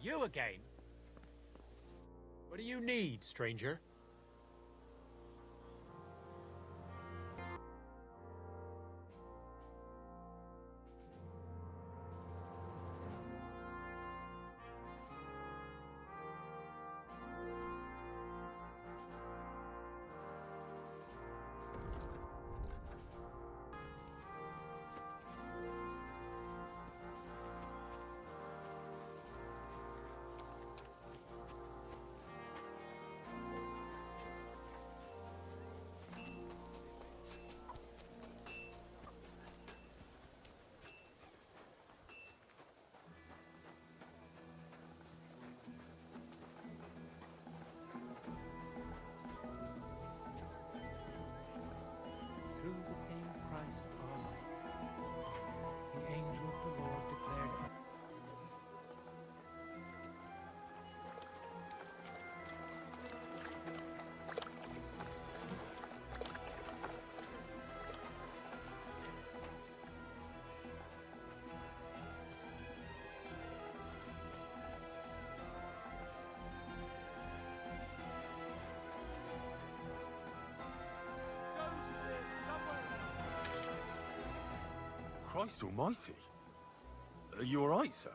You again? What do you need, stranger? Through the same Christ our life, the angel of the Lord declared. Christ almighty. Are you alright, sir?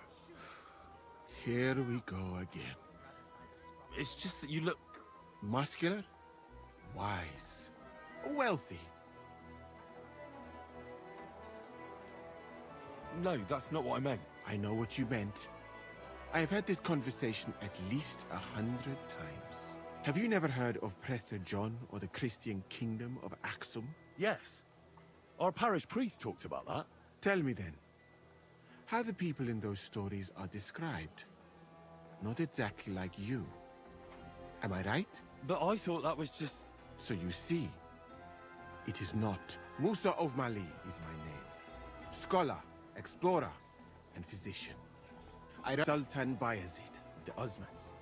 Here we go again. It's just that you look... Muscular, wise, wealthy. No, that's not what I meant. I know what you meant. I have had this conversation at least 100 times. Have you never heard of Prester John or the Christian kingdom of Axum? Yes. Our parish priest talked about that. Tell me then, how the people in those stories are described. Not exactly like you. Am I right? But I thought that was just... So you see, it is not. Musa of Mali is my name. Scholar, explorer, and physician. I ran Sultan Bayezid of the Osmans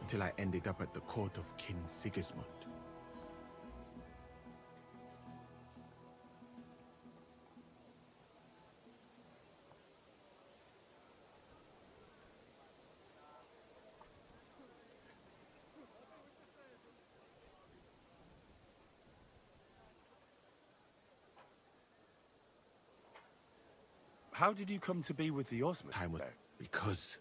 until I ended up at the court of King Sigismund. How did you come to be with the Osmans? Time was because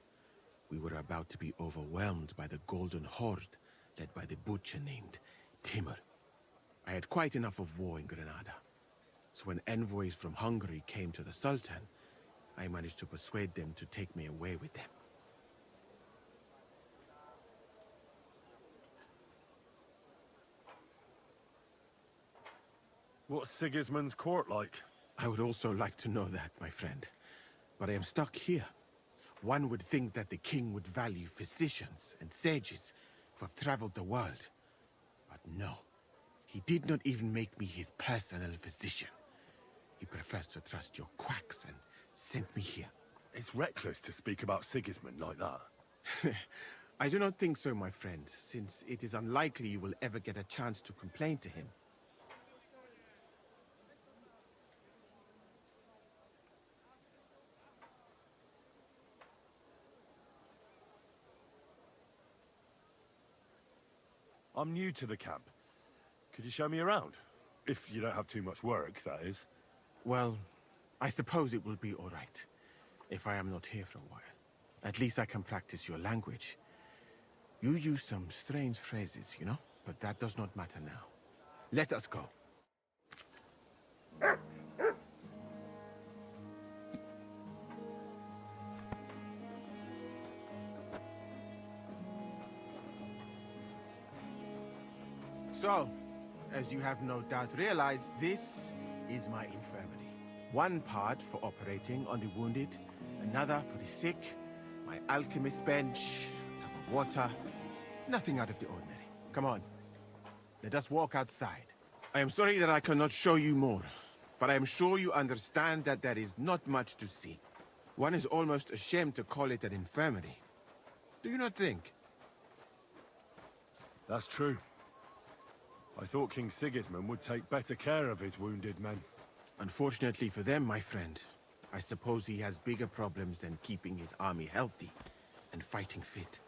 we were about to be overwhelmed by the Golden Horde, led by the butcher named Timur. I had quite enough of war in Granada. So when envoys from Hungary came to the Sultan, I managed to persuade them to take me away with them. What's Sigismund's court like? I would also like to know that, my friend. But I am stuck here. One would think that the king would value physicians and sages who have traveled the world. But no. He did not even make me his personal physician. He prefers to trust your quacks and sent me here. It's reckless to speak about Sigismund like that. I do not think so, my friend, since it is unlikely you will ever get a chance to complain to him. I'm new to the camp. Could you show me around? If you don't have too much work, that is. Well, I suppose it will be all right, if I am not here for a while. At least I can practice your language. You use some strange phrases, you know? But that does not matter now. Let us go. So, as you have no doubt realized, this is my infirmary. One part for operating on the wounded, another for the sick, my alchemist bench, a tub of water, nothing out of the ordinary. Come on, let us walk outside. I am sorry that I cannot show you more, but I am sure you understand that there is not much to see. One is almost ashamed to call it an infirmary. Do you not think? That's true. I thought King Sigismund would take better care of his wounded men. Unfortunately for them, my friend, I suppose he has bigger problems than keeping his army healthy and fighting fit.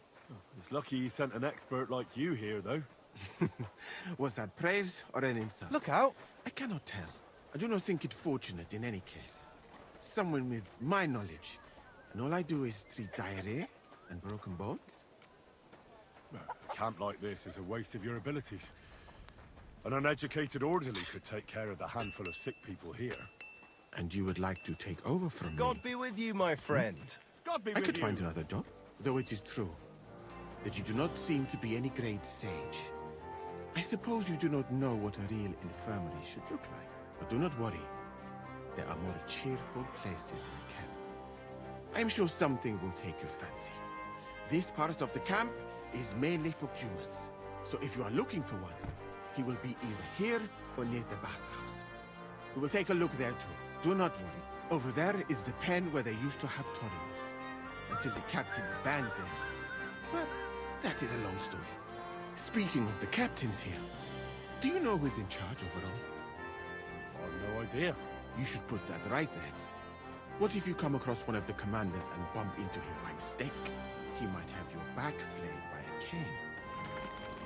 It's lucky he sent an expert like you here, though. Was that praise or an insult? Look out! I cannot tell. I do not think it fortunate in any case. Someone with my knowledge, and all I do is treat diarrhea and broken bones? A camp like this is a waste of your abilities. An uneducated orderly could take care of the handful of sick people here. And you would like to take over from me? God be with you, my friend. God be I with could you. find another job, though it is true that you do not seem to be any great sage. I suppose you do not know what a real infirmary should look like. But do not worry. There are more cheerful places in the camp. I am sure something will take your fancy. This part of the camp is mainly for humans. So if you are looking for one, he will be either here or near the bathhouse. We will take a look there too. Do not worry. Over there is the pen where they used to have tournaments. Until the captains banned them. But that is a long story. Speaking of the captains here, do you know who is in charge overall? I've no idea. You should put that right then. What if you come across one of the commanders and bump into him by mistake? He might have your back flayed by a cane.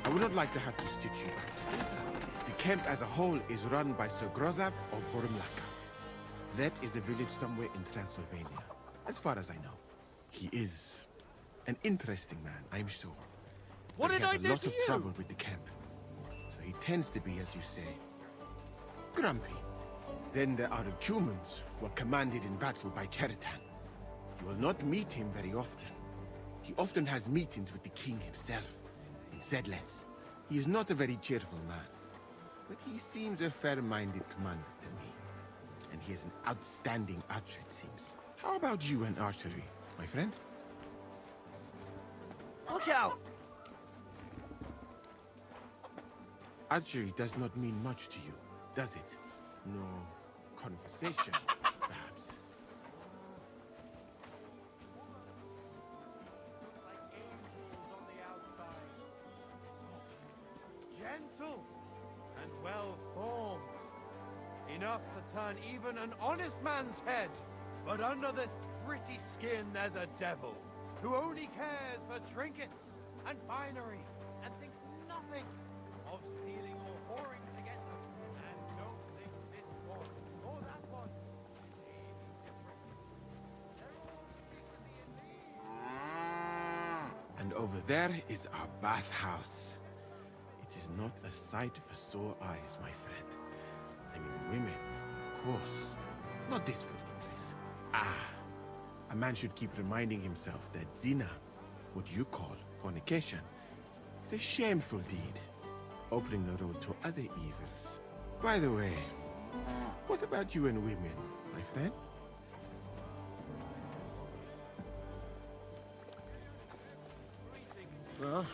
I would not like to have to stitch you back together. The camp as a whole is run by Sir Grozab or Borumlaka. That is a village somewhere in Transylvania, as far as I know. He is an interesting man, I'm sure. What But did I he has do a lot to of you? trouble with the camp. So he tends to be, as you say, grumpy. Then there are the humans, who are commanded in battle by Cheritan. You will not meet him very often. He often has meetings with the king himself, in Zedlets. He is not a very cheerful man, but he seems a fair-minded commander to me. And he is an outstanding archer, it seems. How about you and archery, my friend? Look out! Archery does not mean much to you, does it? No conversation, perhaps. Gentle and well formed. Enough to turn even an honest man's head. But under this pretty skin there's a devil who only cares for trinkets and finery and thinks nothing of stealing or whoring to get them. And don't think this one or that one is any different. They're all equally in need. And over there is our bathhouse. It is not a sight for sore eyes, my friend. I mean, women, of course. Not this filthy place. A man should keep reminding himself that zina, what you call fornication, is a shameful deed, opening the road to other evils. By the way, what about you and women, my friend? Well,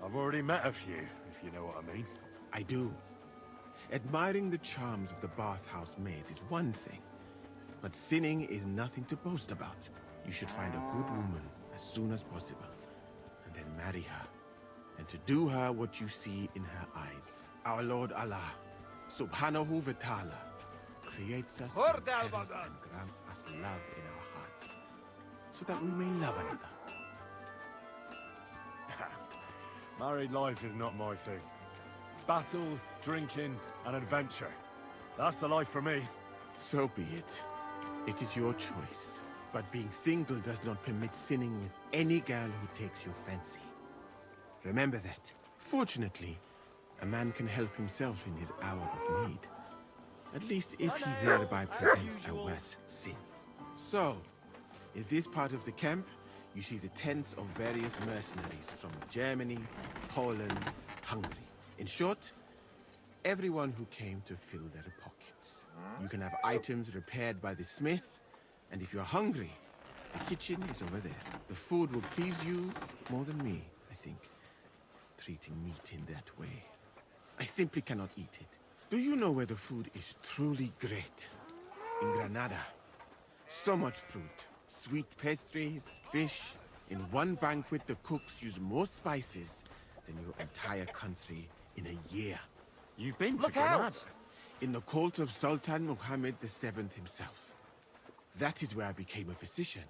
I've already met a few, if you know what I mean. I do. Admiring the charms of the bathhouse maids is one thing, but sinning is nothing to boast about. You should find a good woman as soon as possible, and then marry her, and to do her what you see in her eyes. Our Lord Allah, Subhanahu wa Ta'ala, creates us in pairs and grants us love in our hearts, so that we may love another. Married life is not my thing. Battles, drinking, and adventure. That's the life for me. So be it. It is your choice. But being single does not permit sinning with any girl who takes your fancy. Remember that. Fortunately, a man can help himself in his hour of need. At least if he thereby prevents a worse sin. So, in this part of the camp, you see the tents of various mercenaries from Germany, Poland, Hungary. In short, everyone who came to fill their pockets. You can have items repaired by the smith, and if you're hungry, the kitchen is over there. The food will please you more than me, I think. Treating meat in that way. I simply cannot eat it. Do you know where the food is truly great? In Granada. So much fruit, sweet pastries, fish. In one banquet, the cooks use more spices than your entire country in a year. You've been to Look Granada? out! In the court of Sultan Muhammad VII himself. That is where I became a physician.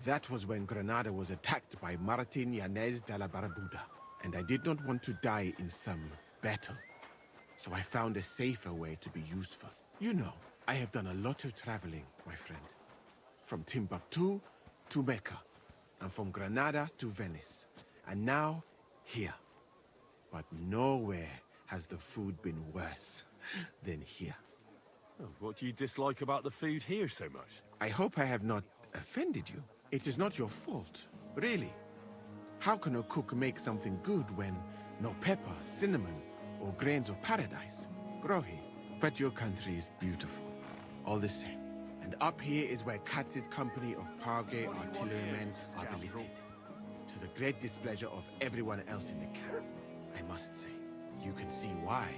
That was when Granada was attacked by Martin Yanez de la Barbuda, and I did not want to die in some battle. So I found a safer way to be useful. You know, I have done a lot of traveling, my friend. From Timbuktu to Mecca, and from Granada to Venice, and now here. But nowhere has the food been worse than here. Oh, what do you dislike about the food here so much? I hope I have not offended you. It is not your fault, really. How can a cook make something good when no pepper, cinnamon, or grains of paradise grow here? But your country is beautiful, all the same. And up here is where Katz's company of Parge artillerymen are billeted, to the great displeasure of everyone else in the camp. I must say, you can see why.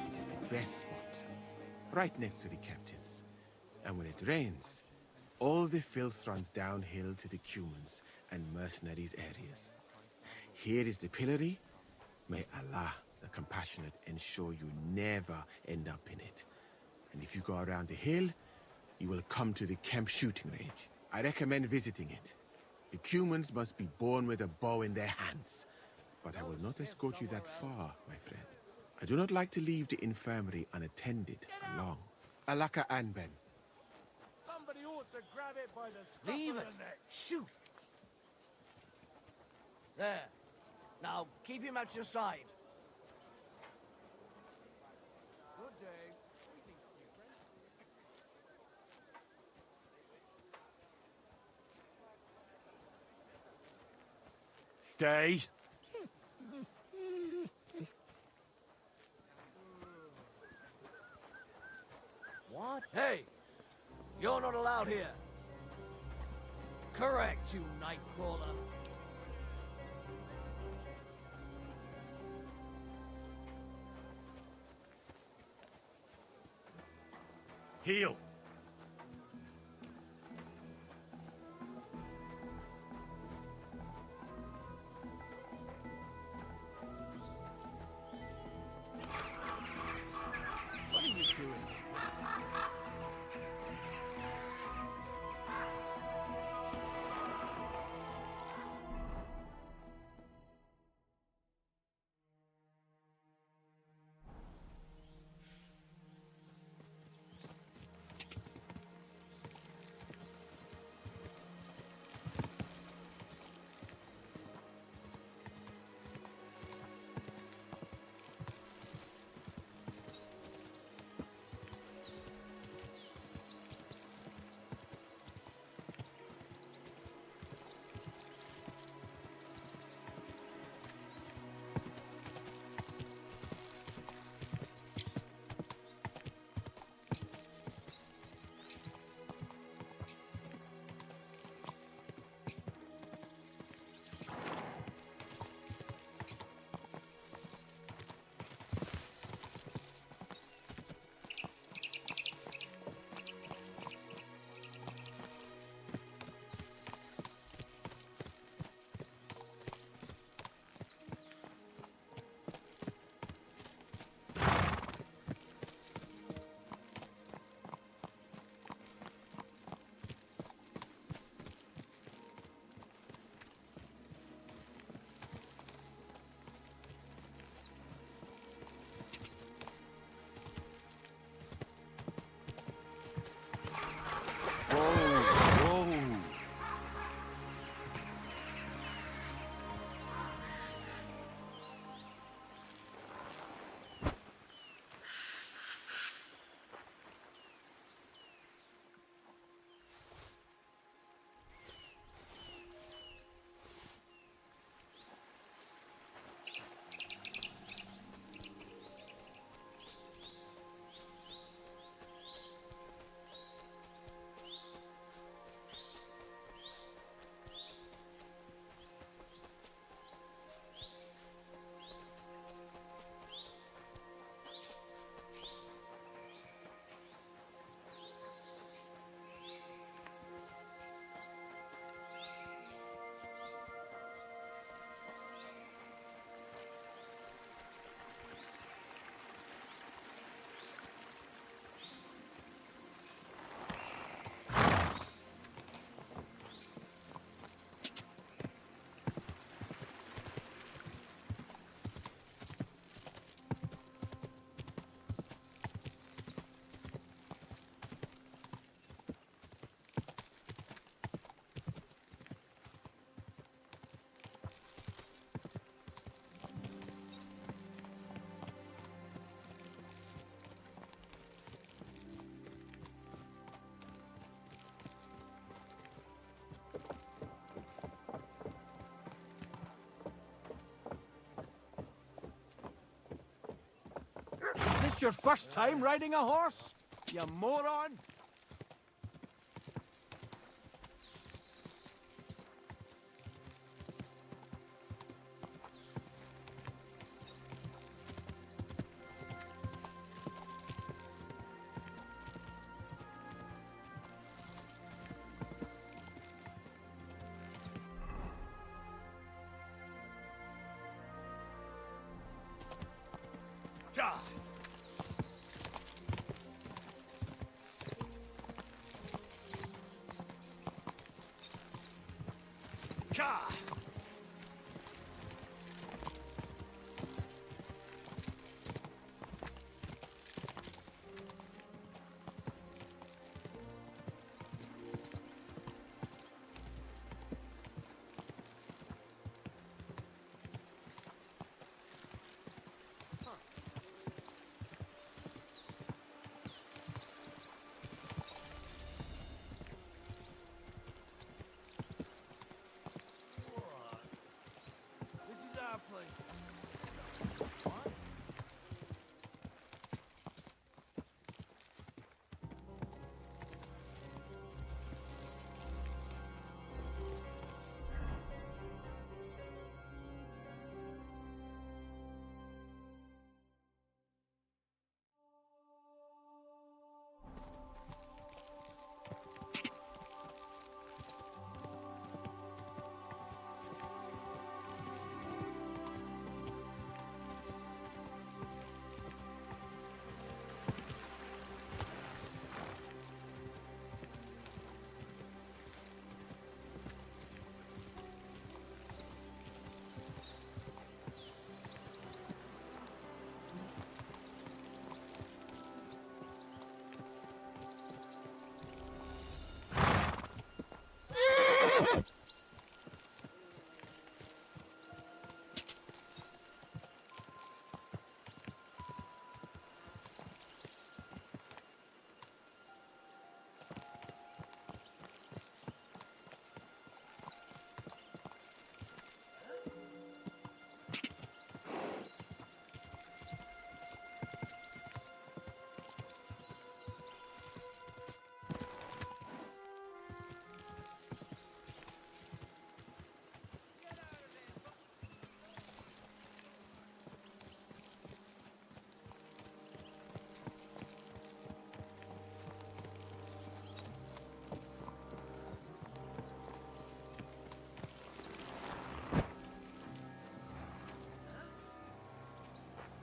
It is the best spot, right next to the captains. And when it rains, all the filth runs downhill to the Cumans and mercenaries areas. Here is the pillory. May Allah, the compassionate, ensure you never end up in it. And if you go around the hill, you will come to the camp shooting range. I recommend visiting it. The Cumans must be born with a bow in their hands. But I will not escort you that far, my friend. I do not like to leave the infirmary unattended for long. Alaka Anben. Somebody ought to grab it by the scruff Leave of it. the neck. Shoot. There. Now, keep him at your side. Good day. Stay. What? Hey! You're not allowed here. Correct, you nightcrawler. Heel. What are you doing? your first time riding a horse? You moron! Ja! Ka! This is our place.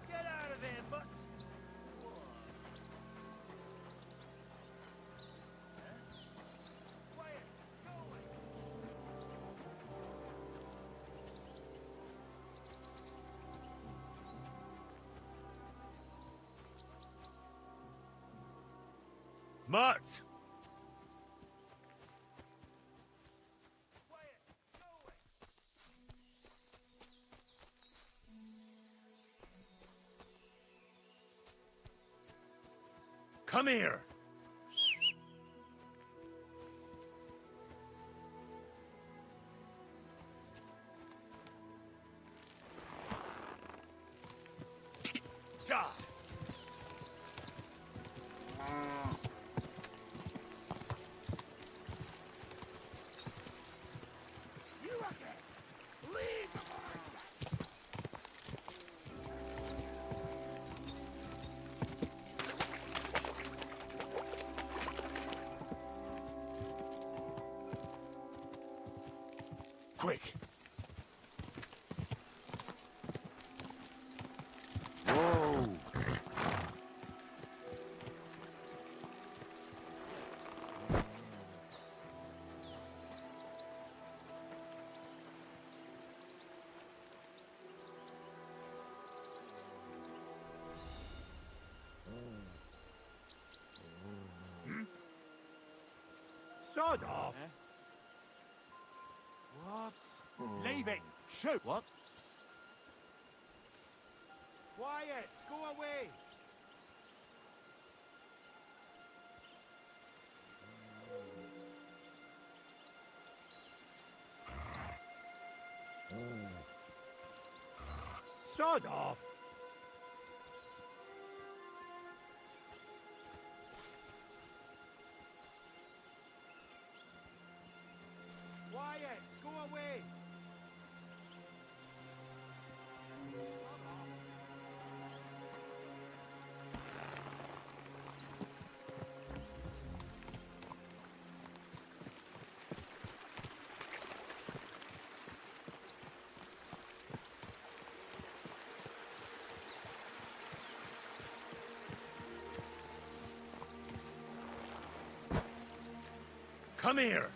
Get out of there, but... Quiet, go away. Mutt! Quiet, go away. Come here! Ja! You again! Leave the boy! Quick! Whoa! Sod off! What? Leave it! Shoot! What? Quiet! Go away! Sod off! Come here!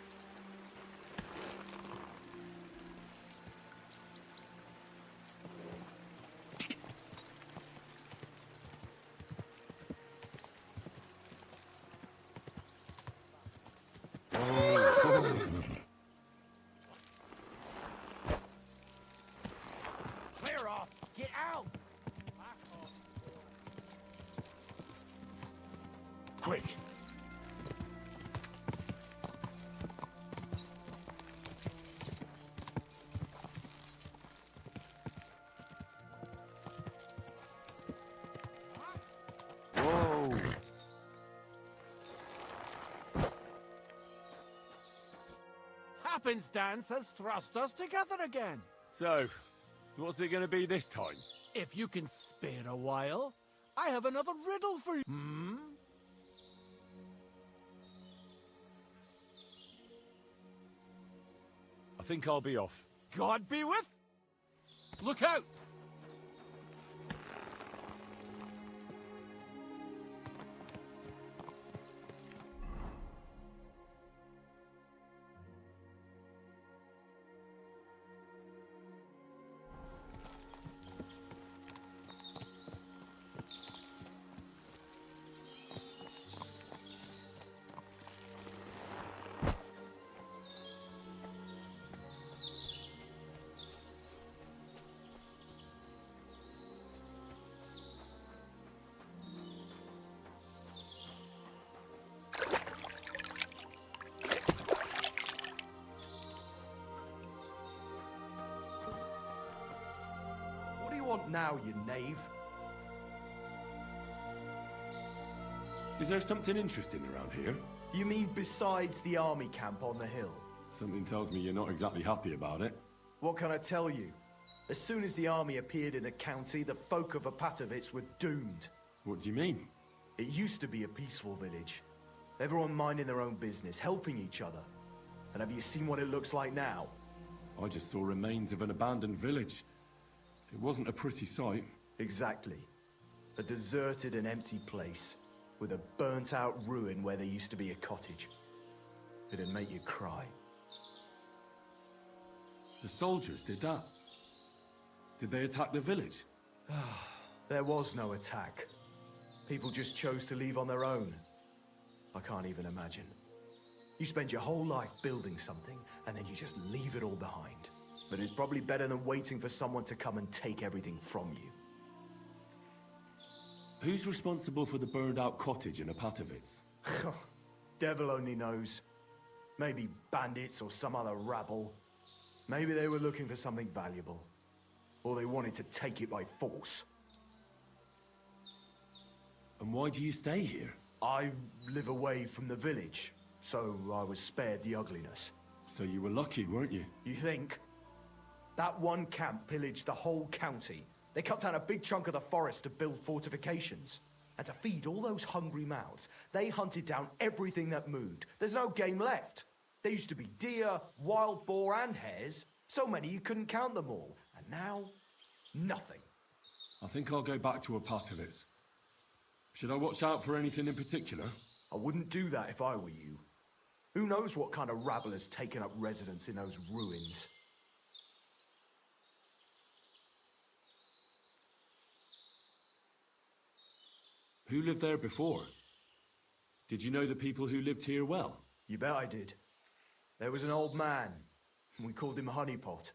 Clear off! Get out! Quick! Whoa! Happenstance has thrust us together again. So, what's it gonna be this time? If you can spare a while, I have another riddle for you. I think I'll be off. God be with. Look out! What do you want now, you knave? Is there something interesting around here? You mean besides the army camp on the hill? Something tells me you're not exactly happy about it. What can I tell you? As soon as the army appeared in the county, the folk of Opatovitz were doomed. What do you mean? It used to be a peaceful village. Everyone minding their own business, helping each other. And have you seen what it looks like now? I just saw remains of an abandoned village. It wasn't a pretty sight. Exactly. A deserted and empty place, with a burnt-out ruin where there used to be a cottage. It'd make you cry. The soldiers did that. Did they attack the village? There was no attack. People just chose to leave on their own. I can't even imagine. You spend your whole life building something, and then you just leave it all behind. But it's probably better than waiting for someone to come and take everything from you. Who's responsible for the burned-out cottage in Opatovitz? Devil only knows. Maybe bandits or some other rabble. Maybe they were looking for something valuable. Or they wanted to take it by force. And why do you stay here? I live away from the village, so I was spared the ugliness. So you were lucky, weren't you? You think? That one camp pillaged the whole county. They cut down a big chunk of the forest to build fortifications. And to feed all those hungry mouths, they hunted down everything that moved. There's no game left. There used to be deer, wild boar, and hares. So many you couldn't count them all. And now, nothing. I think I'll go back to Opatovitz. Should I watch out for anything in particular? I wouldn't do that if I were you. Who knows what kind of rabble has taken up residence in those ruins? Who lived there before? Did you know the people who lived here well? You bet I did. There was an old man. We called him Honeypot.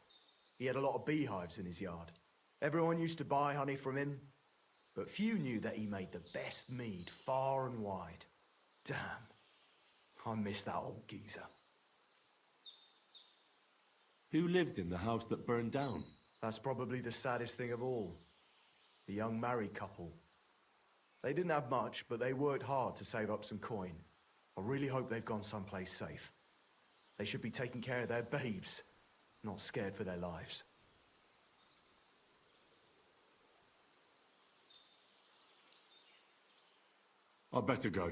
He had a lot of beehives in his yard. Everyone used to buy honey from him, but few knew that he made the best mead far and wide. Damn, I miss that old geezer. Who lived in the house that burned down? That's probably the saddest thing of all. The young married couple. They didn't have much, but they worked hard to save up some coin. I really hope they've gone someplace safe. They should be taking care of their babes, not scared for their lives. I'd better go.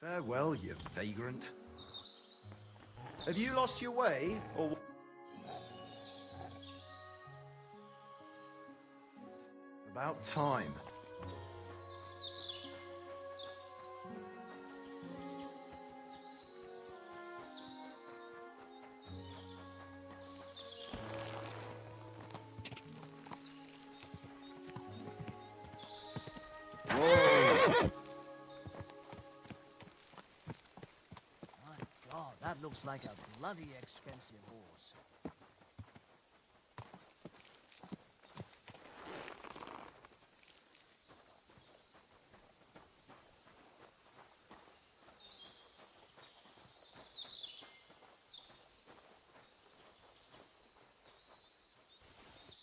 Farewell, you vagrant. Have you lost your way, or... About time. Looks like a bloody expensive horse.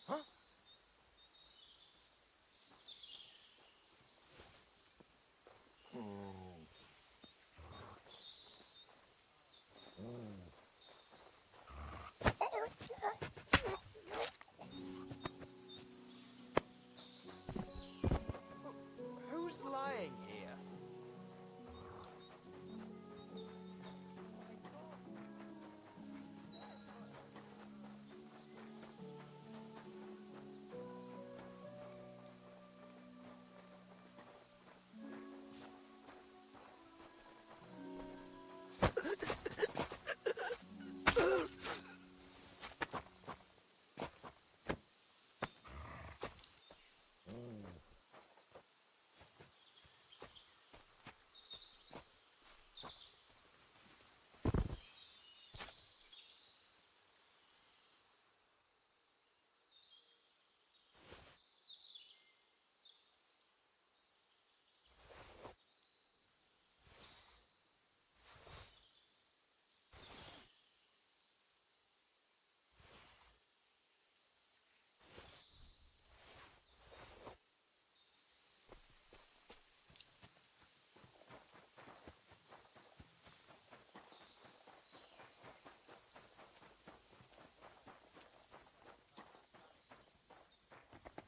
Huh? Who's lying here?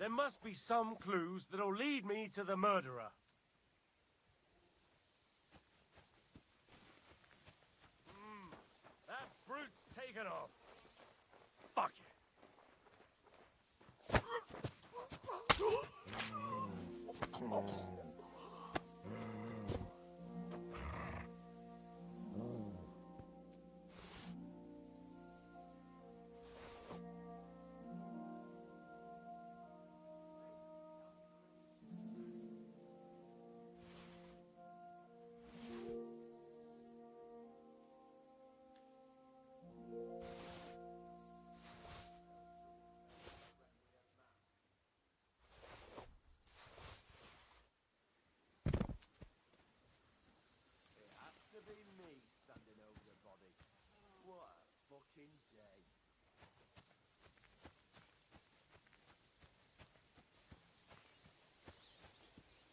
There must be some clues that'll lead me to the murderer. That brute's taken off. Fuck it.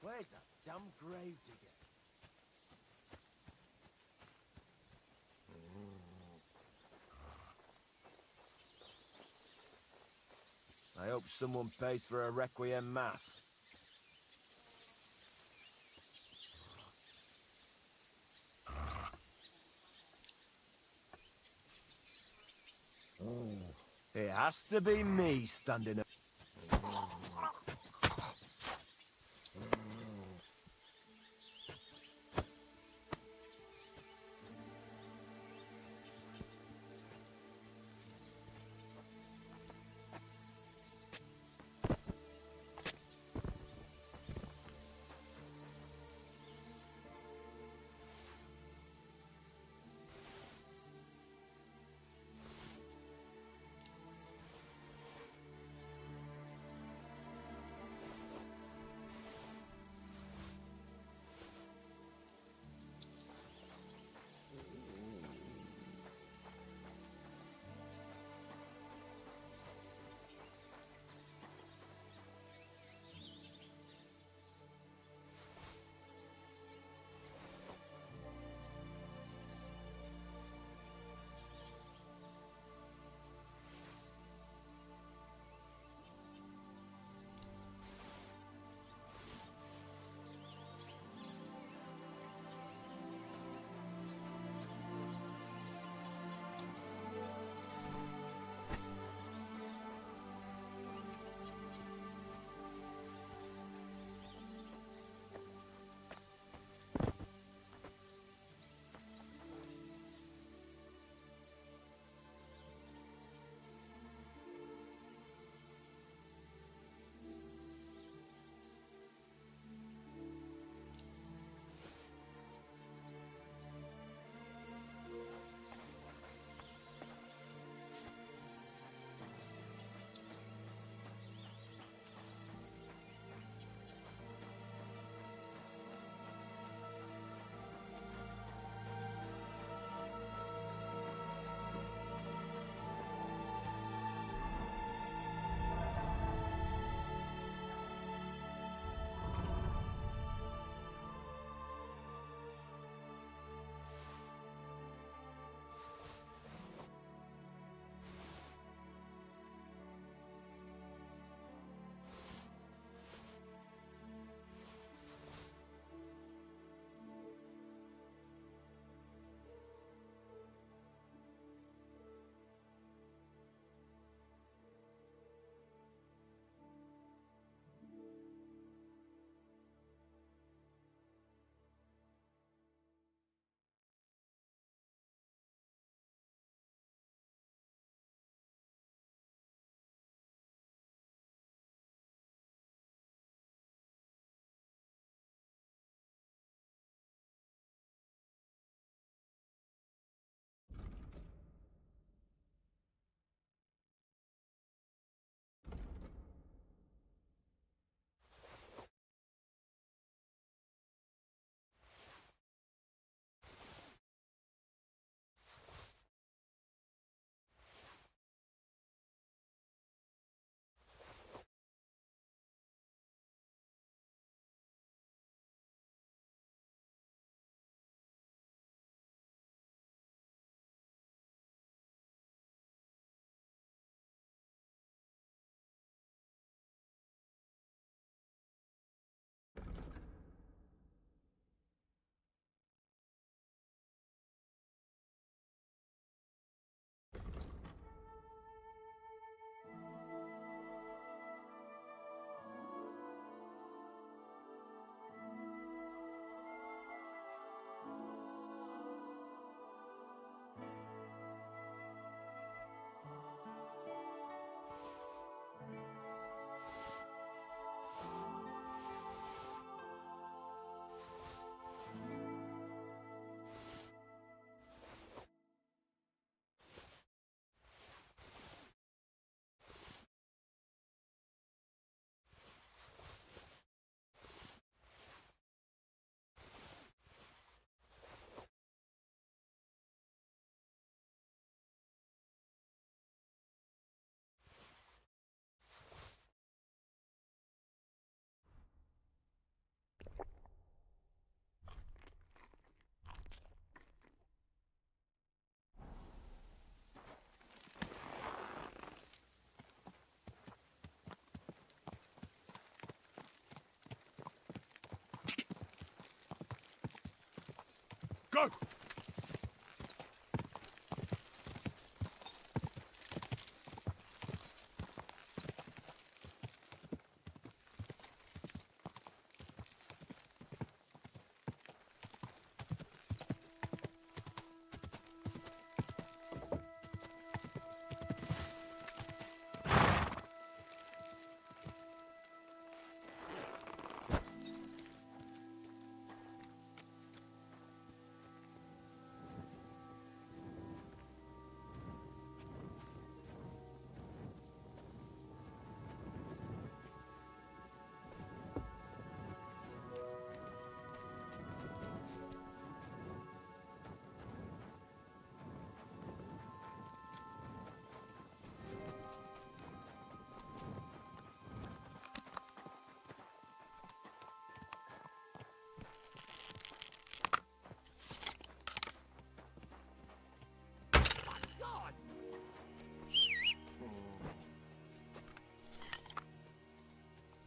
Where's that damn grave digger? I hope someone pays for a requiem mass. It has to be me standing up. Go!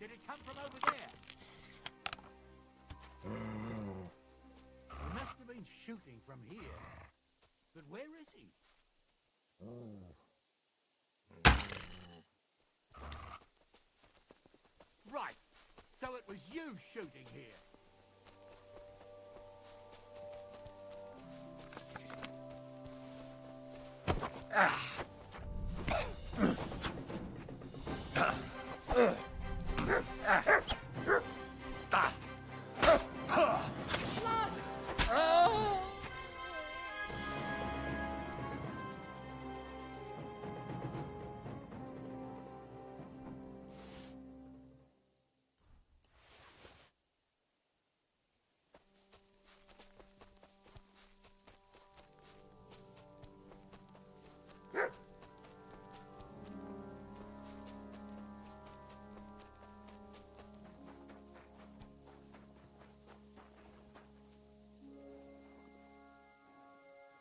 Did it come from over there? He must have been shooting from here. But where is he? Right. So it was you shooting here.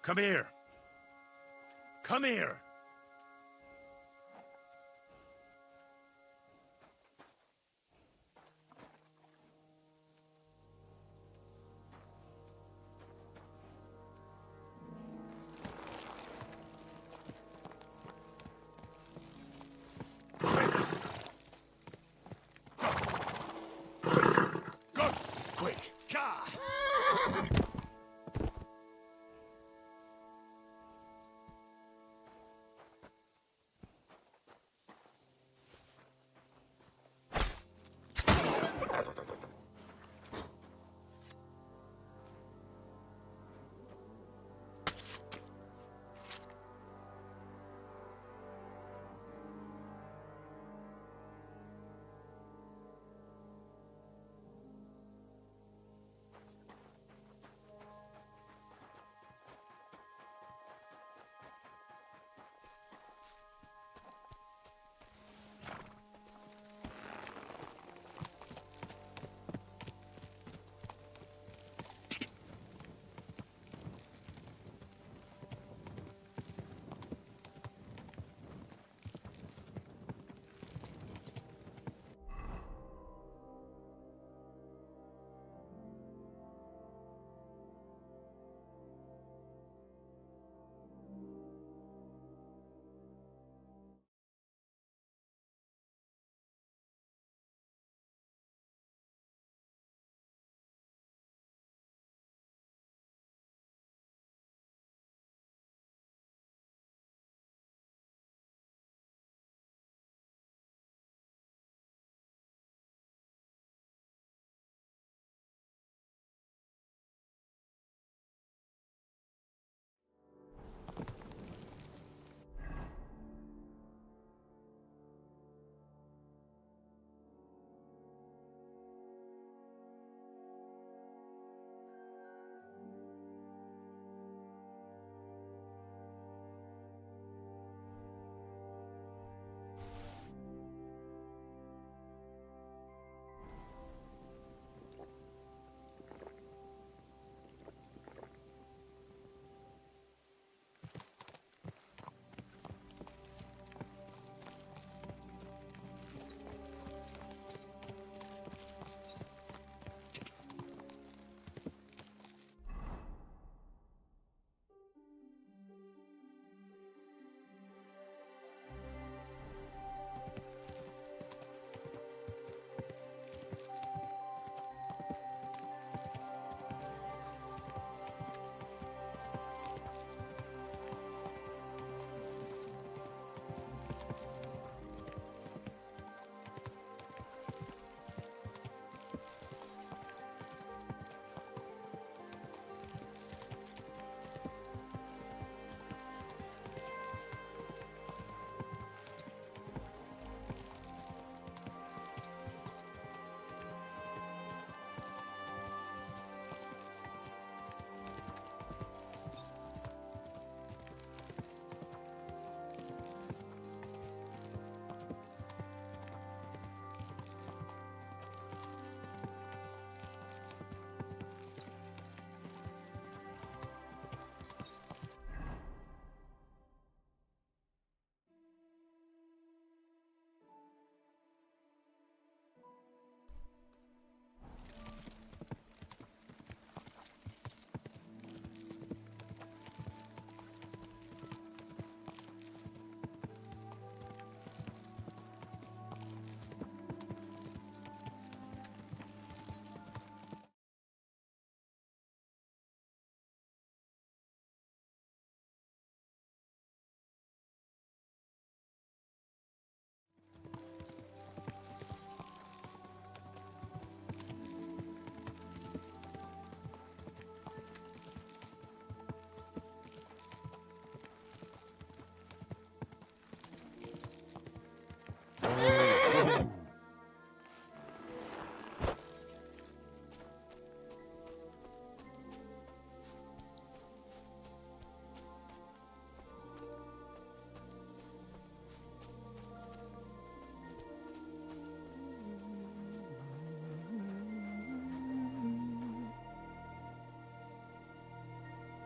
Come here. Come here. Go! Quick! Gah!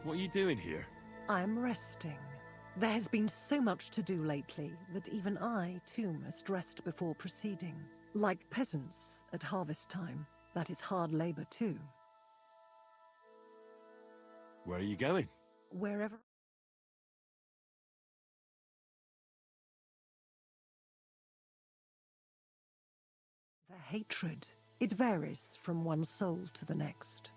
What are you doing here? I'm resting. There has been so much to do lately that even I, too, must rest before proceeding. Like peasants at harvest time. That is hard labor, too. Where are you going? Wherever... The hatred. It varies from one soul to the next.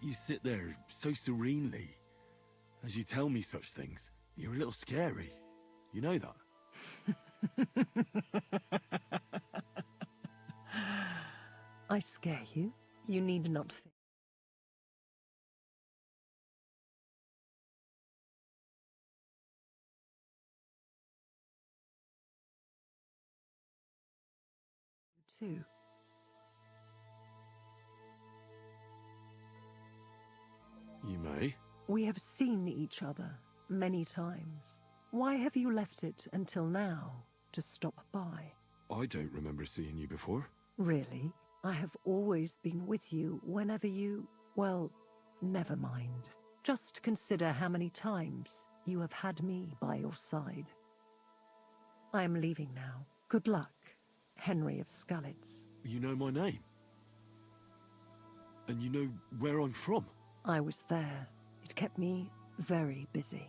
You sit there so serenely as you tell me such things. You're a little scary. You know that? I scare you? You need not fear. Too. You may. We have seen each other many times. Why have you left it until now to stop by? I don't remember seeing you before. Really? I have always been with you whenever you... Well, never mind. Just consider how many times you have had me by your side. I am leaving now. Good luck, Henry of Skalitz. You know my name? And you know where I'm from? I was there. It kept me very busy.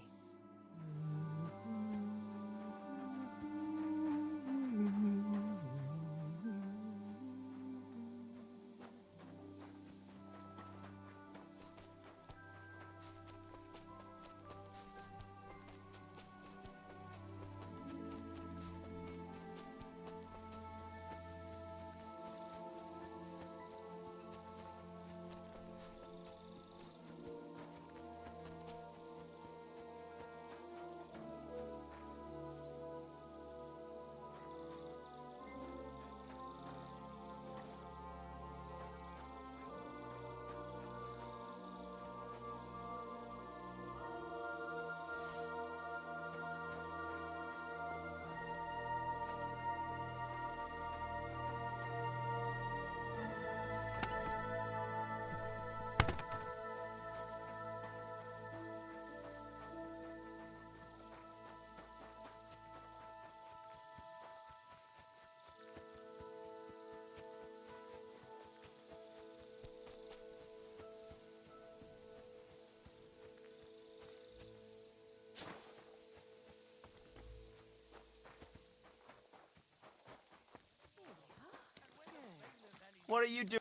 What are you doing?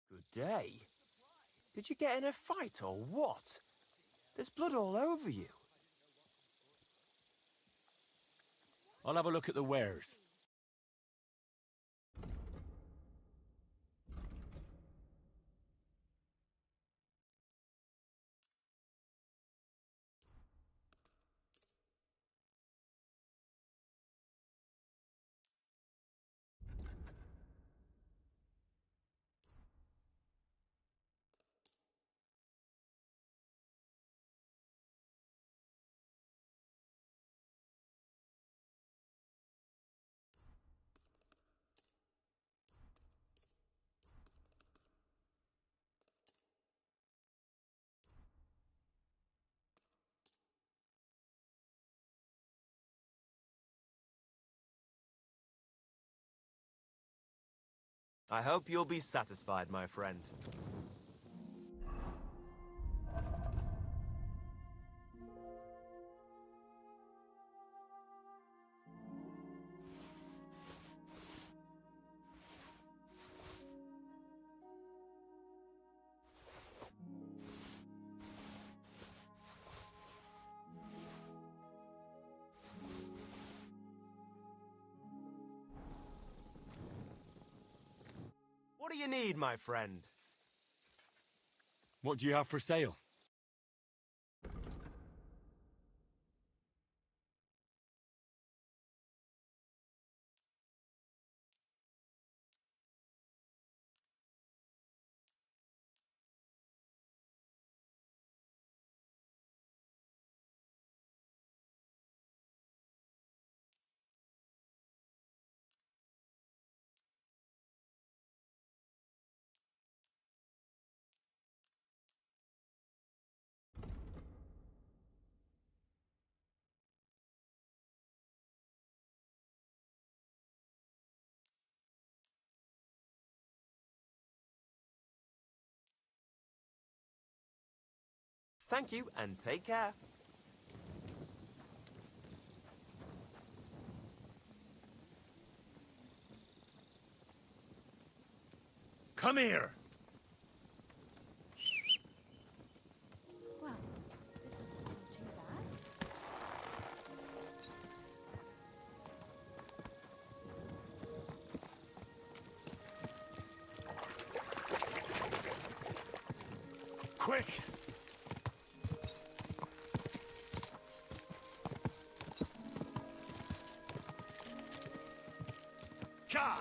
Good day. Did you get in a fight or what? There's blood all over you. I'll have a look at the wares. I hope you'll be satisfied, my friend. What do you need, my friend? What do you have for sale? Thank you, and take care. Come here! Well, this doesn't seem too bad. Quick! Ka!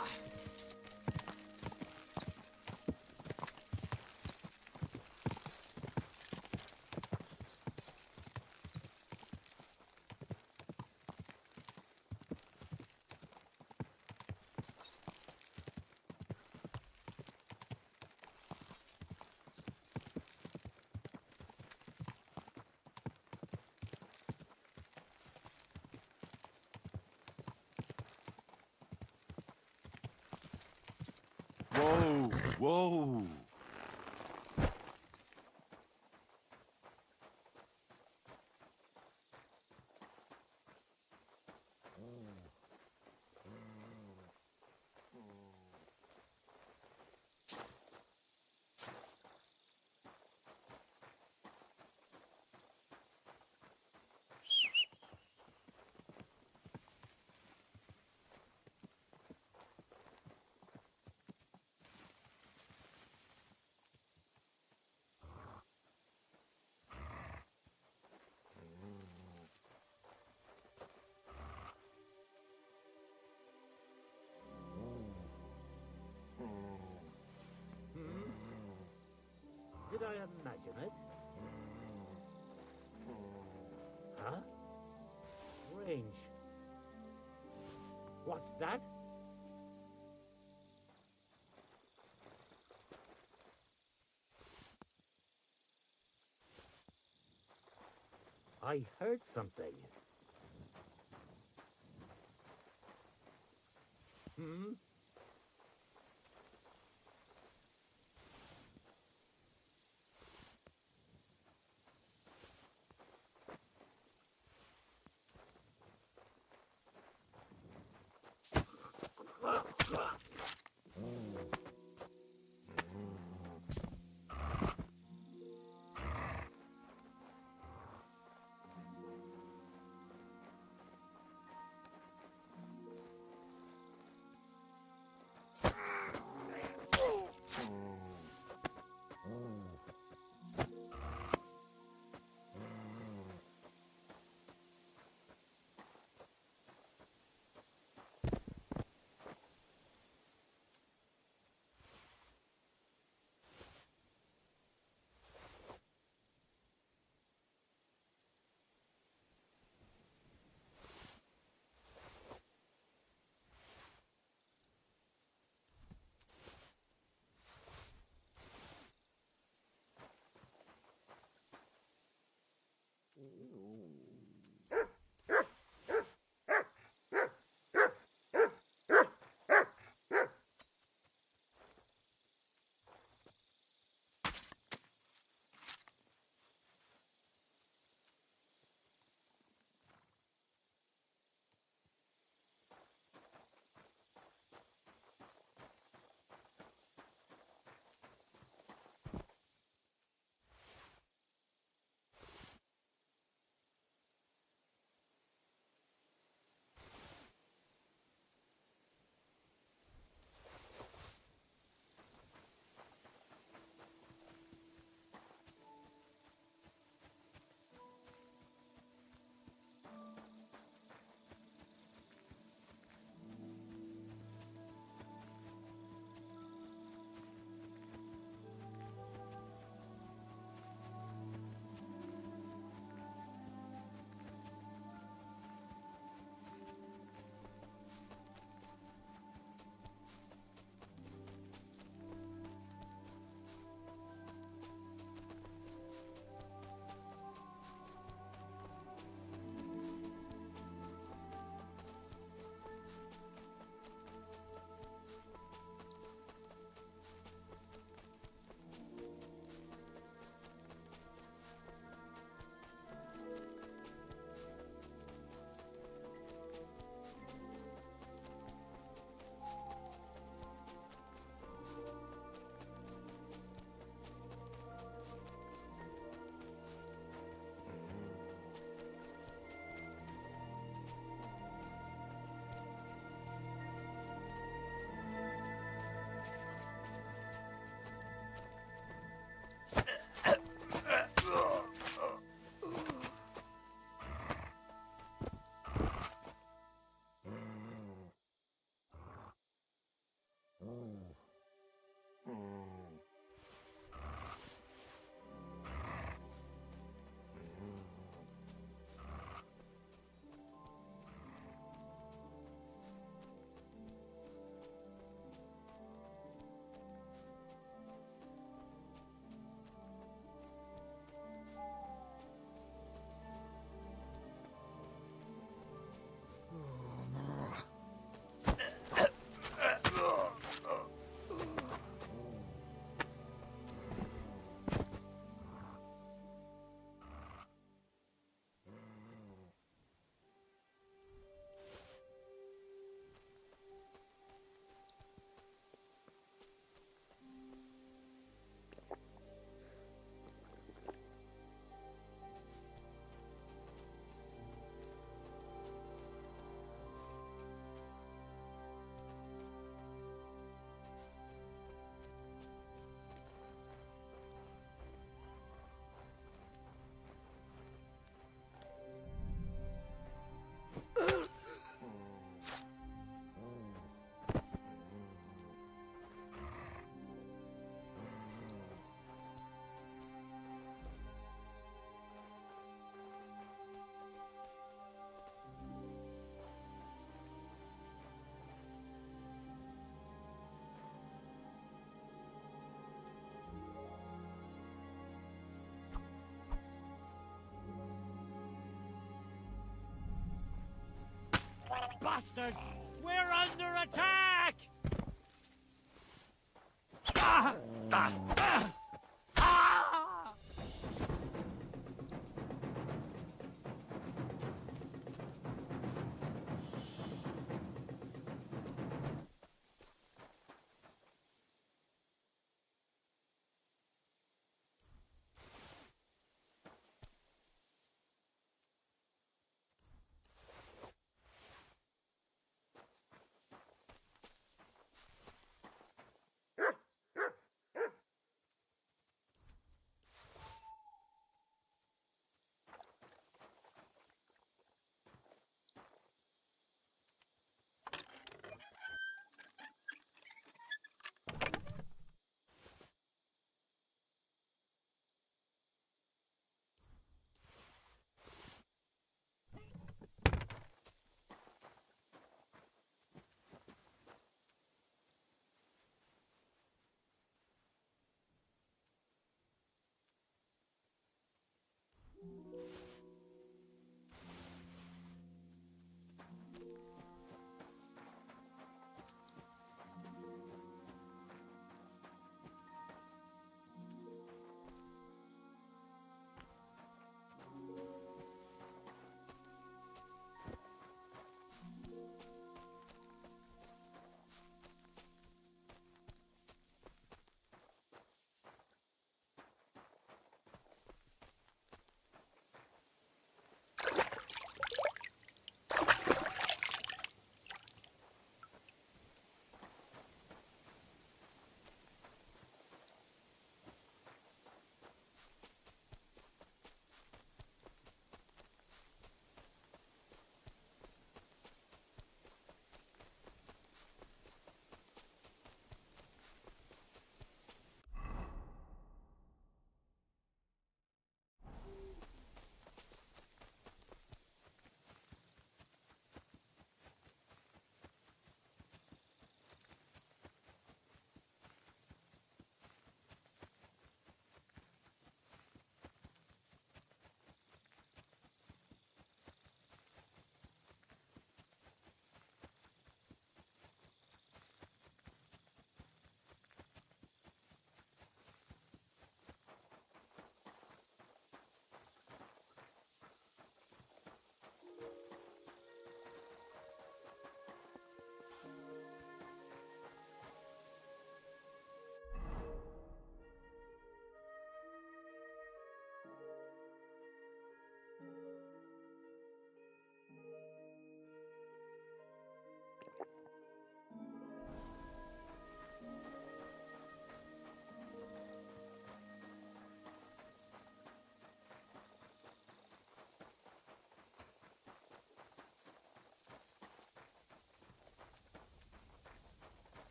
Whoa, whoa. Did I imagine it? Huh? Strange. What's that? I heard something. Hmm? bastards! We're under attack! Ah! Ah! Ah! Ah!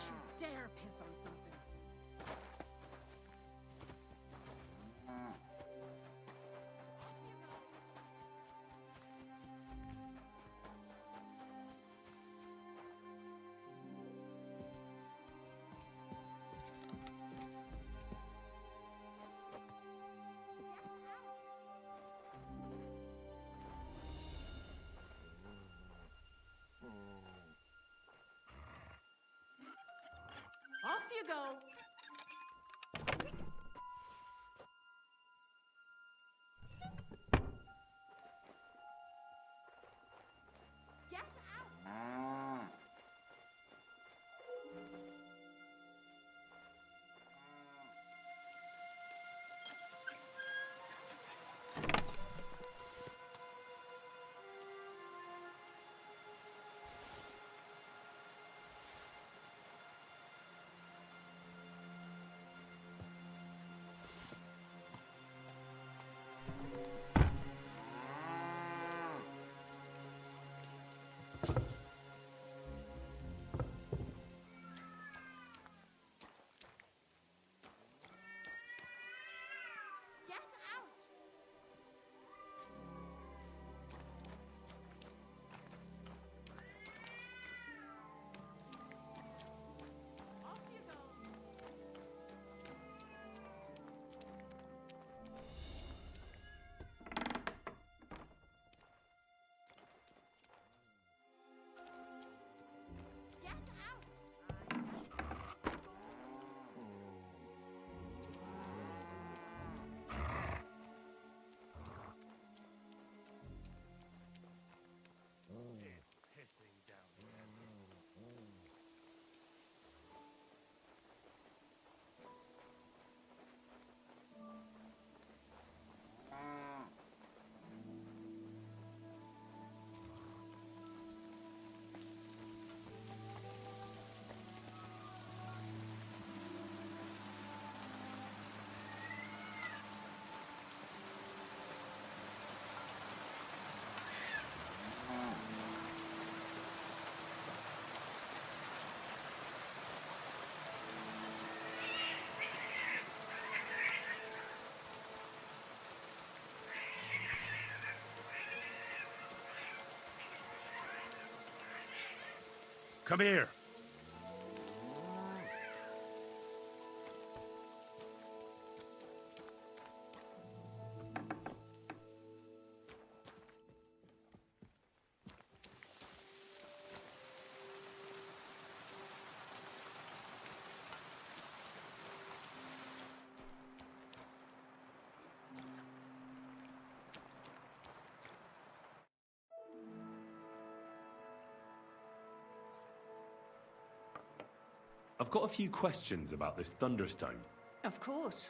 you dare piss on something. Off you go. Get out. Get out. Off you go. Get out. Pissing down there. Come here. I've got a few questions about this Thunderstone. Of course.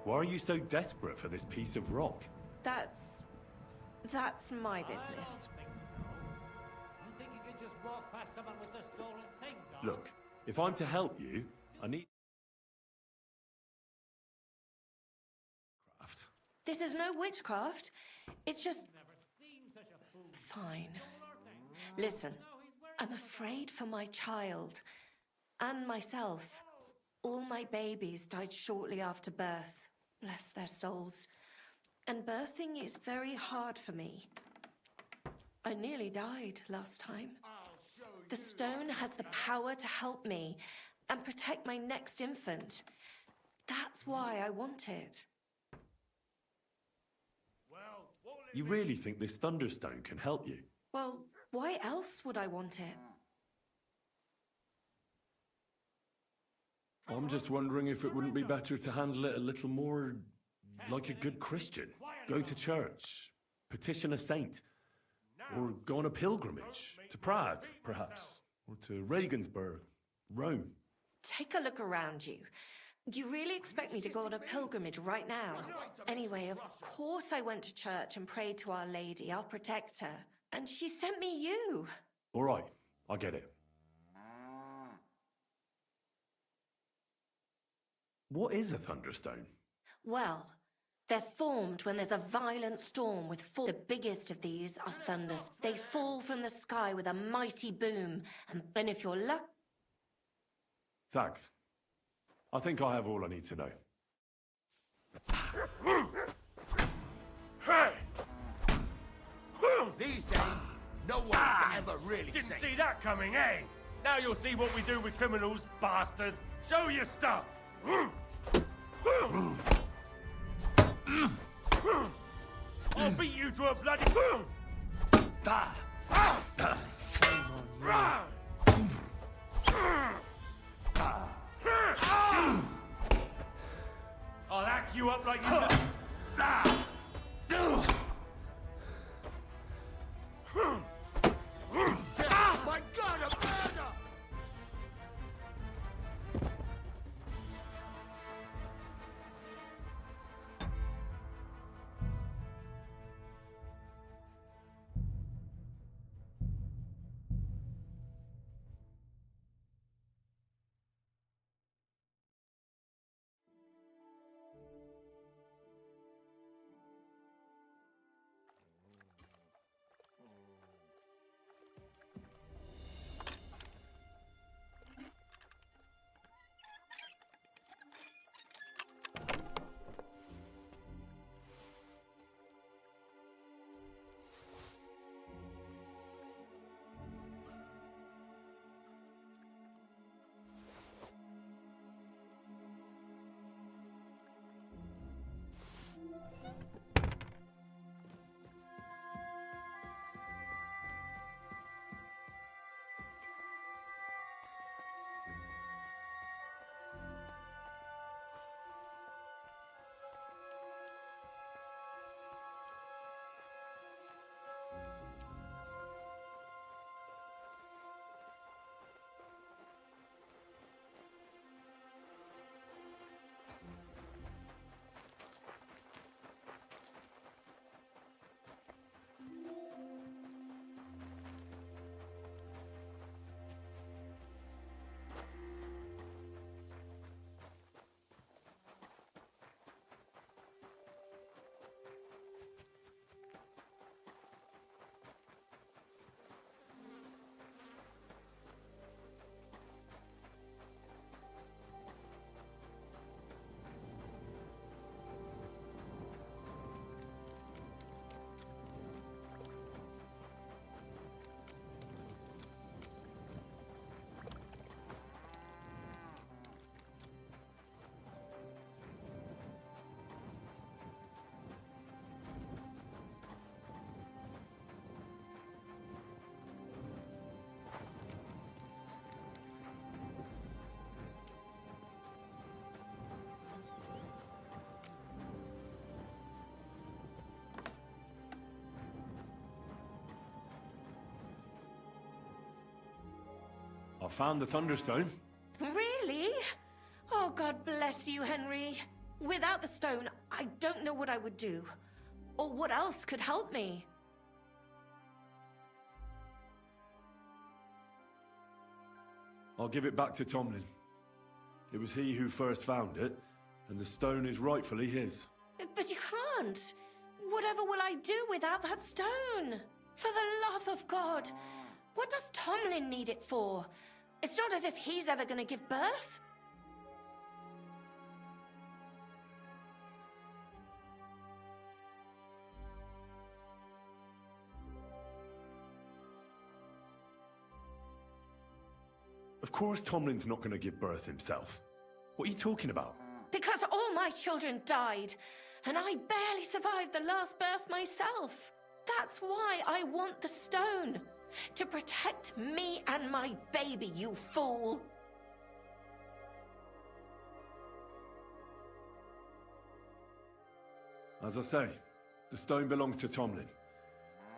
Why are you so desperate for this piece of rock? That's my business. You think you can just walk past someone with their stolen things on? Look, if I'm to help you, I need... craft. This is no witchcraft. It's just... Fine. Listen, I'm afraid for my child. And myself. All my babies died shortly after birth. Bless their souls. And birthing is very hard for me. I nearly died last time. The stone has the power to help me and protect my next infant. That's why I want it. You really think this Thunderstone can help you? Well, why else would I want it? I'm just wondering if it wouldn't be better to handle it a little more like a good Christian. Go to church, petition a saint, or go on a pilgrimage to Prague, perhaps, or to Regensburg, Rome. Take a look around you. Do you really expect me to go on a pilgrimage right now? Anyway, of course I went to church and prayed to Our Lady, our protector. And she sent me you. All right, I get it. What is a Thunderstone? Well, They're formed when there's a violent storm with fall. The biggest of these are thunders. They fall from the sky with a mighty boom, and if you're lucky... Thanks. I think I have all I need to know. Hey! These days, no one's ever really Didn't safe. see that coming, eh? Now you'll see what we do with criminals, bastard. Show your stuff. I'll beat you to a bloody... I'll hack you up like you... My God, a murder! I found the Thunderstone. Really? Oh, God bless you, Henry. Without the stone, I don't know what I would do. Or what else could help me. I'll give it back to Tomlin. It was he who first found it, and the stone is rightfully his. But you can't. Whatever will I do without that stone? For the love of God, what does Tomlin need it for? It's not as if he's ever going to give birth. Of course Tomlin's not going to give birth himself. What are you talking about? Because all my children died, and I barely survived the last birth myself. That's why I want the stone. To protect me and my baby, you fool! As I say, the stone belongs to Tomlin.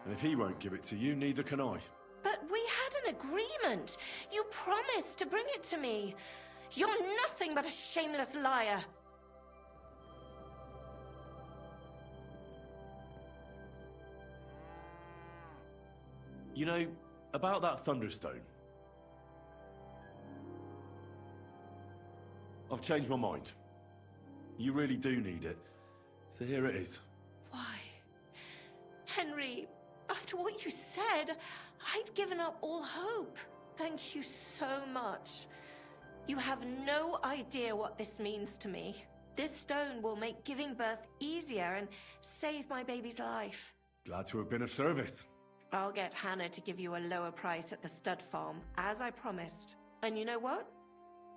And if he won't give it to you, neither can I. But we had an agreement. You promised to bring it to me. You're nothing but a shameless liar. You know, about that Thunderstone. I've changed my mind. You really do need it. So here it is. Why? Henry, after what you said, I'd given up all hope. Thank you so much. You have no idea what this means to me. This stone will make giving birth easier and save my baby's life. Glad to have been of service. I'll get Hannah to give you a lower price at the stud farm, as I promised. And you know what?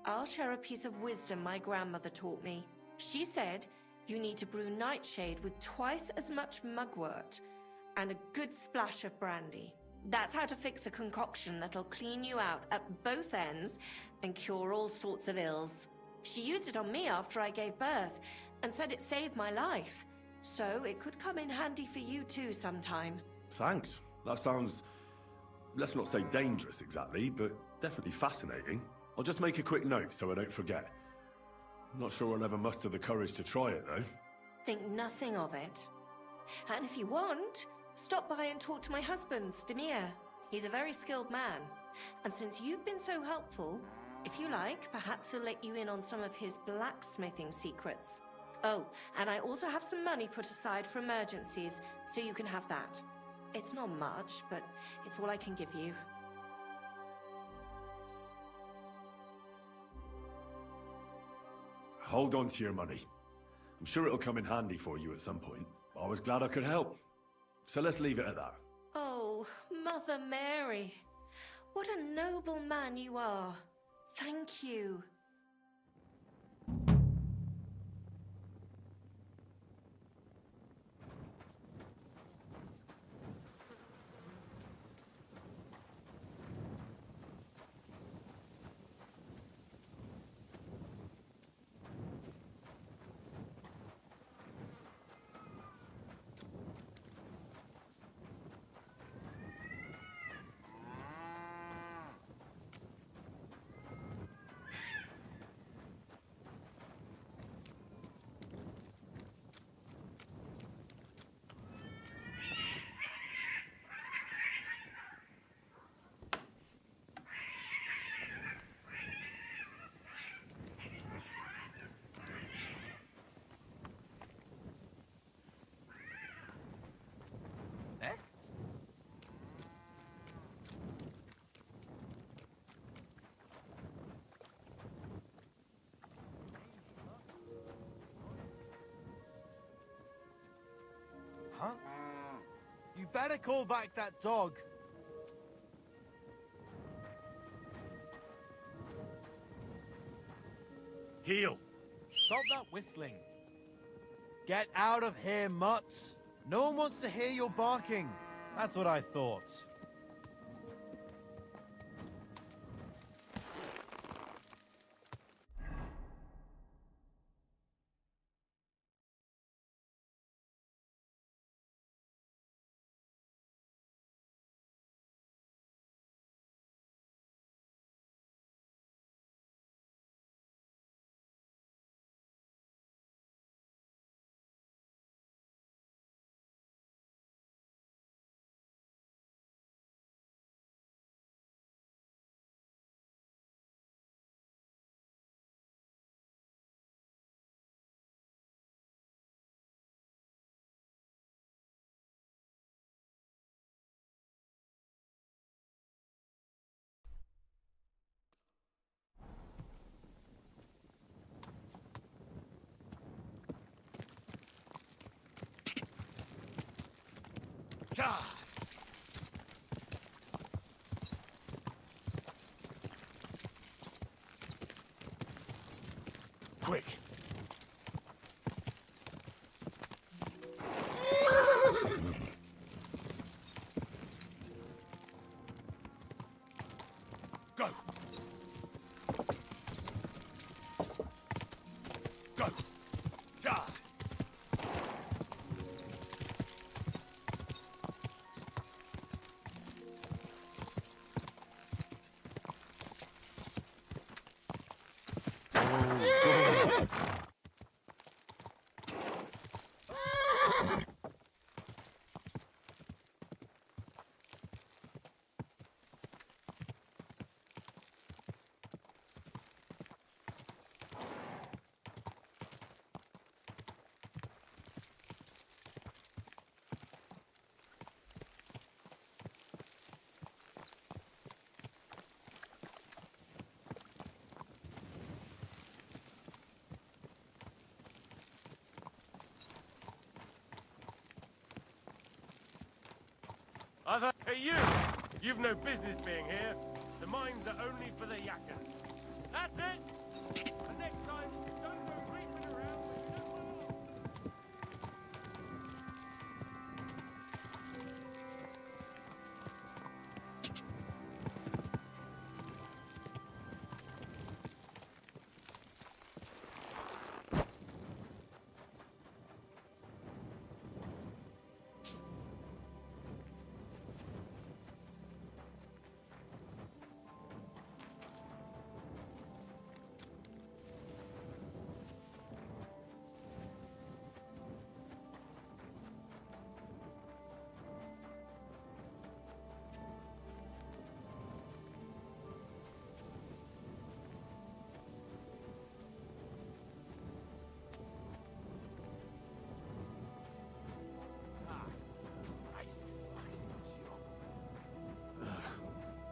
I'll share a piece of wisdom my grandmother taught me. She said you need to brew nightshade with twice as much mugwort and a good splash of brandy. That's how to fix a concoction that'll clean you out at both ends and cure all sorts of ills. She used it on me after I gave birth and said it saved my life. So it could come in handy for you too sometime. Thanks. That sounds, let's not say dangerous exactly, but definitely fascinating. I'll just make a quick note so I don't forget. I'm not sure I'll ever muster the courage to try it, though. Think nothing of it. And if you want, stop by and talk to my husband, Demir. He's a very skilled man. And since you've been so helpful, if you like, perhaps he'll let you in on some of his blacksmithing secrets. Oh, and I also have some money put aside for emergencies, so you can have that. It's not much, but it's all I can give you. Hold on to your money. I'm sure it'll come in handy for you at some point. I was glad I could help. So let's leave it at that. Oh, Mother Mary. What a noble man you are. Thank you. Huh? You better call back that dog. Heel! Stop that whistling. Get out of here, mutts. No one wants to hear your barking. That's what I thought. God! Quick! Go! Go! Die! Hey, you! You've no business being here. The mines are only for the yakkers. That's it! And next time, don't go creeping around where you don't belong.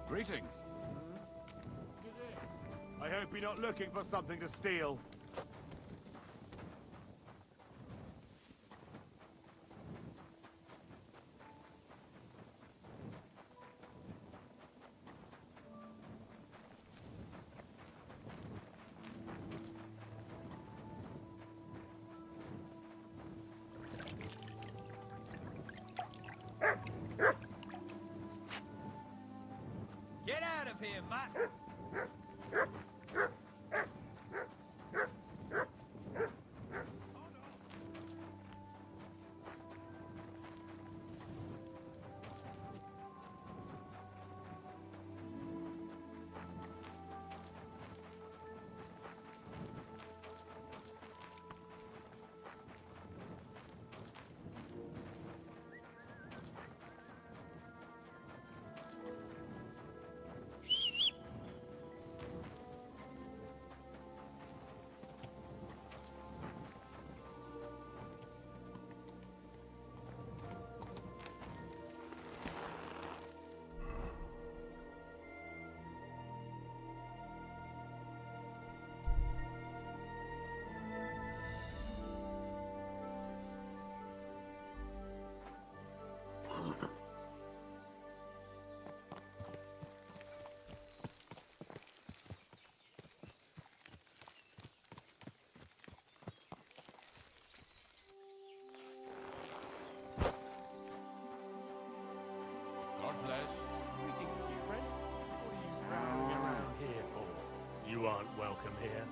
Greetings. I hope you're not looking for something to steal. Get out of here, Matt! Greetings to you, friend. What are you prowling around here for? You aren't welcome here.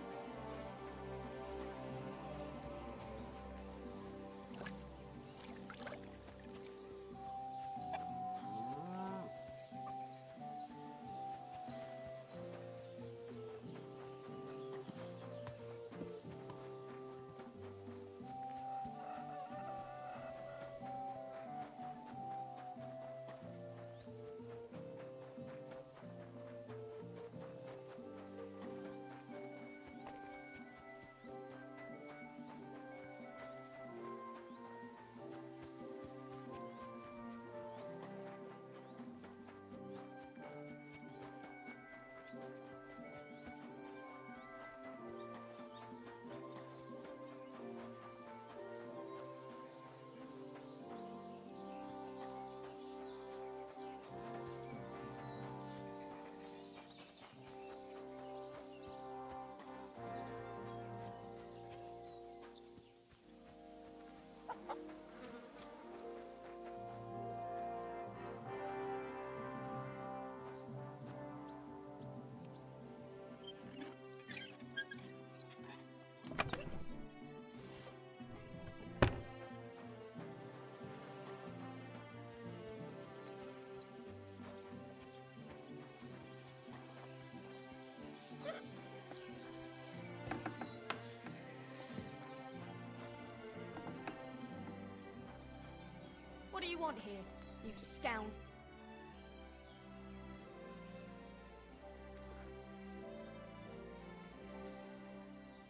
What do you want here, you scoundrel?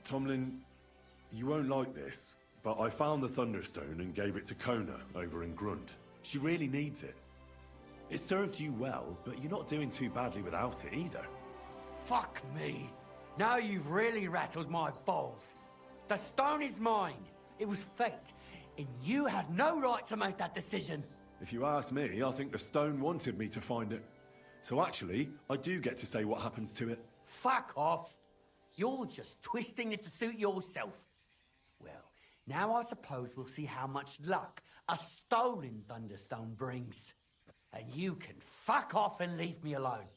Tomlin, you won't like this, but I found the Thunderstone and gave it to Kona over in Grunt. She really needs it. It served you well, but you're not doing too badly without it either. Fuck me. Now you've really rattled my balls. The stone is mine. It was fate, and you had no right to make that decision. If you ask me, I think the stone wanted me to find it. So actually, I do get to say what happens to it. Fuck off! You're just twisting this to suit yourself. Well, now I suppose we'll see how much luck a stolen Thunderstone brings. And you can fuck off and leave me alone.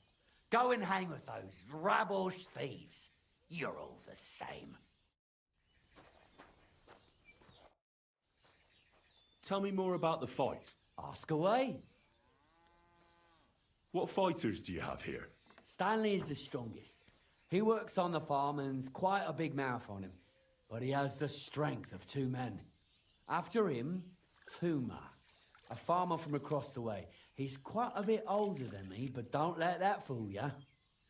Go and hang with those rubbish thieves. You're all the same. Tell me more about the fight. Ask away. What fighters do you have here? Stanley is the strongest. He works on the farm and's quite a big mouth on him. But he has the strength of 2 men. After him, Tuma, a farmer from across the way. He's quite a bit older than me, but don't let that fool you.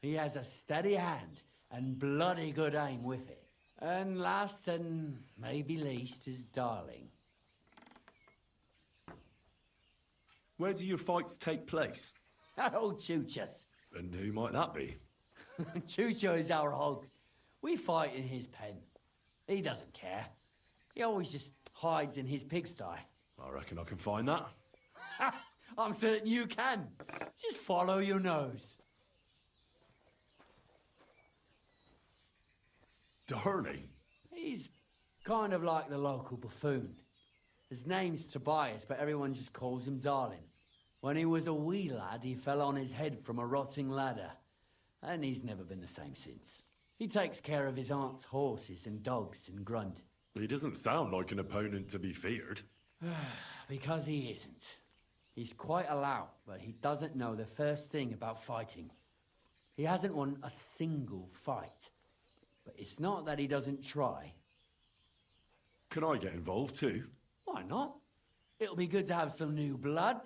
He has a steady hand and bloody good aim with it. And last and maybe least is Darling. Where do your fights take place? At old Chucha's. And who might that be? Chucho is our hog. We fight in his pen. He doesn't care. He always just hides in his pigsty. I reckon I can find that. I'm certain you can. Just follow your nose. Darling? He's kind of like the local buffoon. His name's Tobias, but everyone just calls him Darling. When he was a wee lad, he fell on his head from a rotting ladder. And he's never been the same since. He takes care of his aunt's horses and dogs in Grunt. He doesn't sound like an opponent to be feared. Because he isn't. He's quite a lout, but he doesn't know the first thing about fighting. He hasn't won a single fight. But it's not that he doesn't try. Can I get involved too? Why not? It'll be good to have some new blood,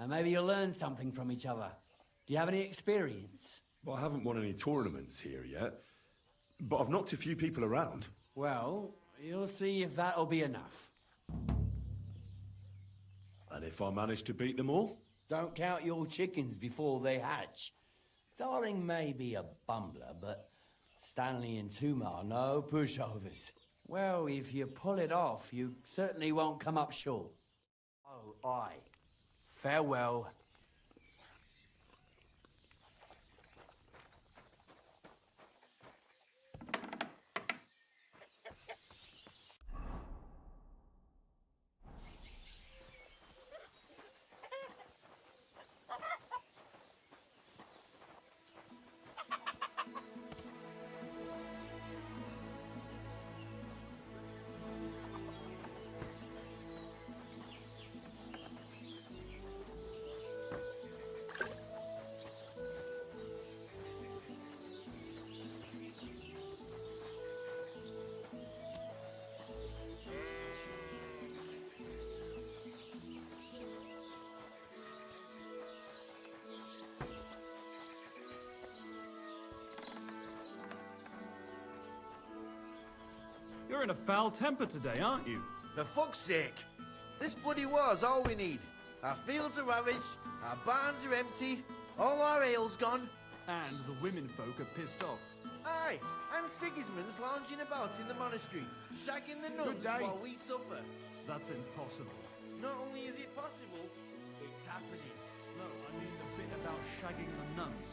and maybe you'll learn something from each other. Do you have any experience? Well, I haven't won any tournaments here yet, but I've knocked a few people around. Well, you'll see if that'll be enough. And if I manage to beat them all? Don't count your chickens before they hatch. Darling may be a bumbler, but Stanley and Tuma are no pushovers. Well, if you pull it off, you certainly won't come up short. Oh, aye. Farewell. You're in a foul temper today, aren't you? For fuck's sake! This bloody war's all we need. Our fields are ravaged, our barns are empty, all our ale's gone. And the women folk are pissed off. Aye, and Sigismund's lounging about in the monastery, shagging the nuns while we suffer. That's impossible. Not only is it possible, it's happening. No, I mean the bit about shagging the nuns.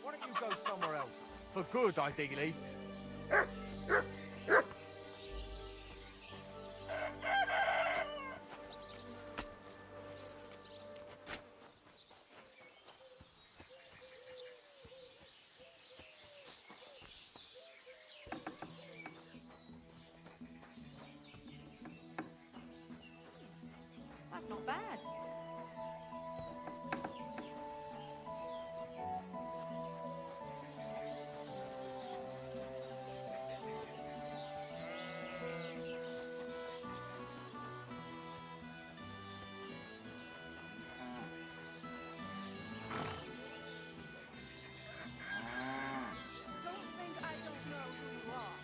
Why don't you go somewhere else? For good, ideally. That's not bad. Don't think I don't know who you are.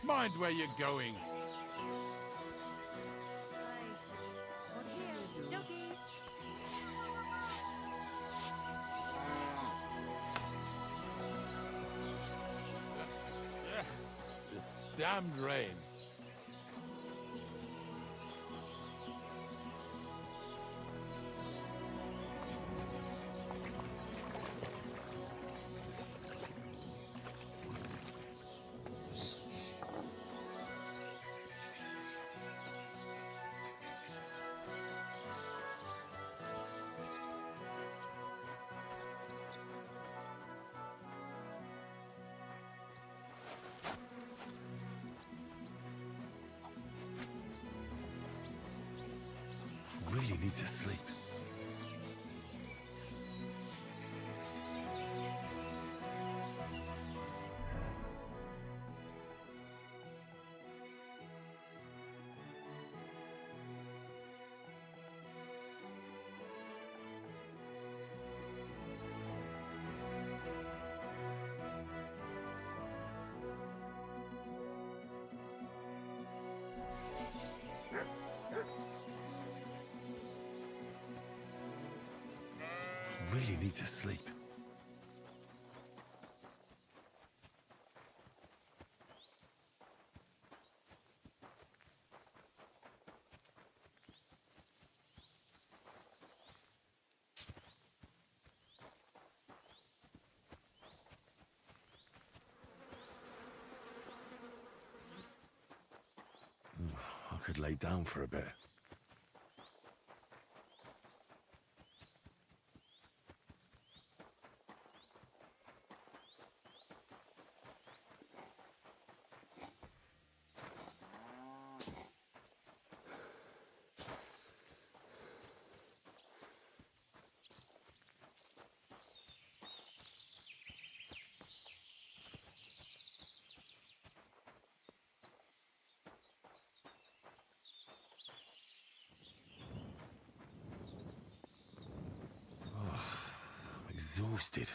mind where you're going. This damned rain. Really need to sleep. Really need to sleep. I could lay down for a bit. Exhausted.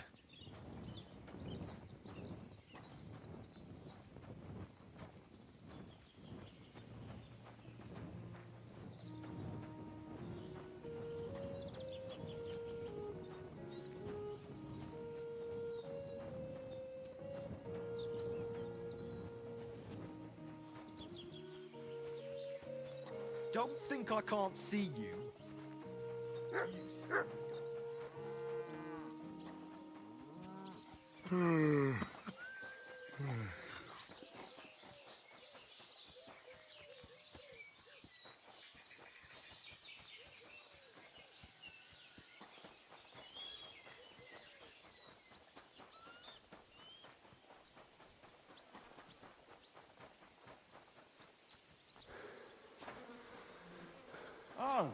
Don't think I can't see you. Oh,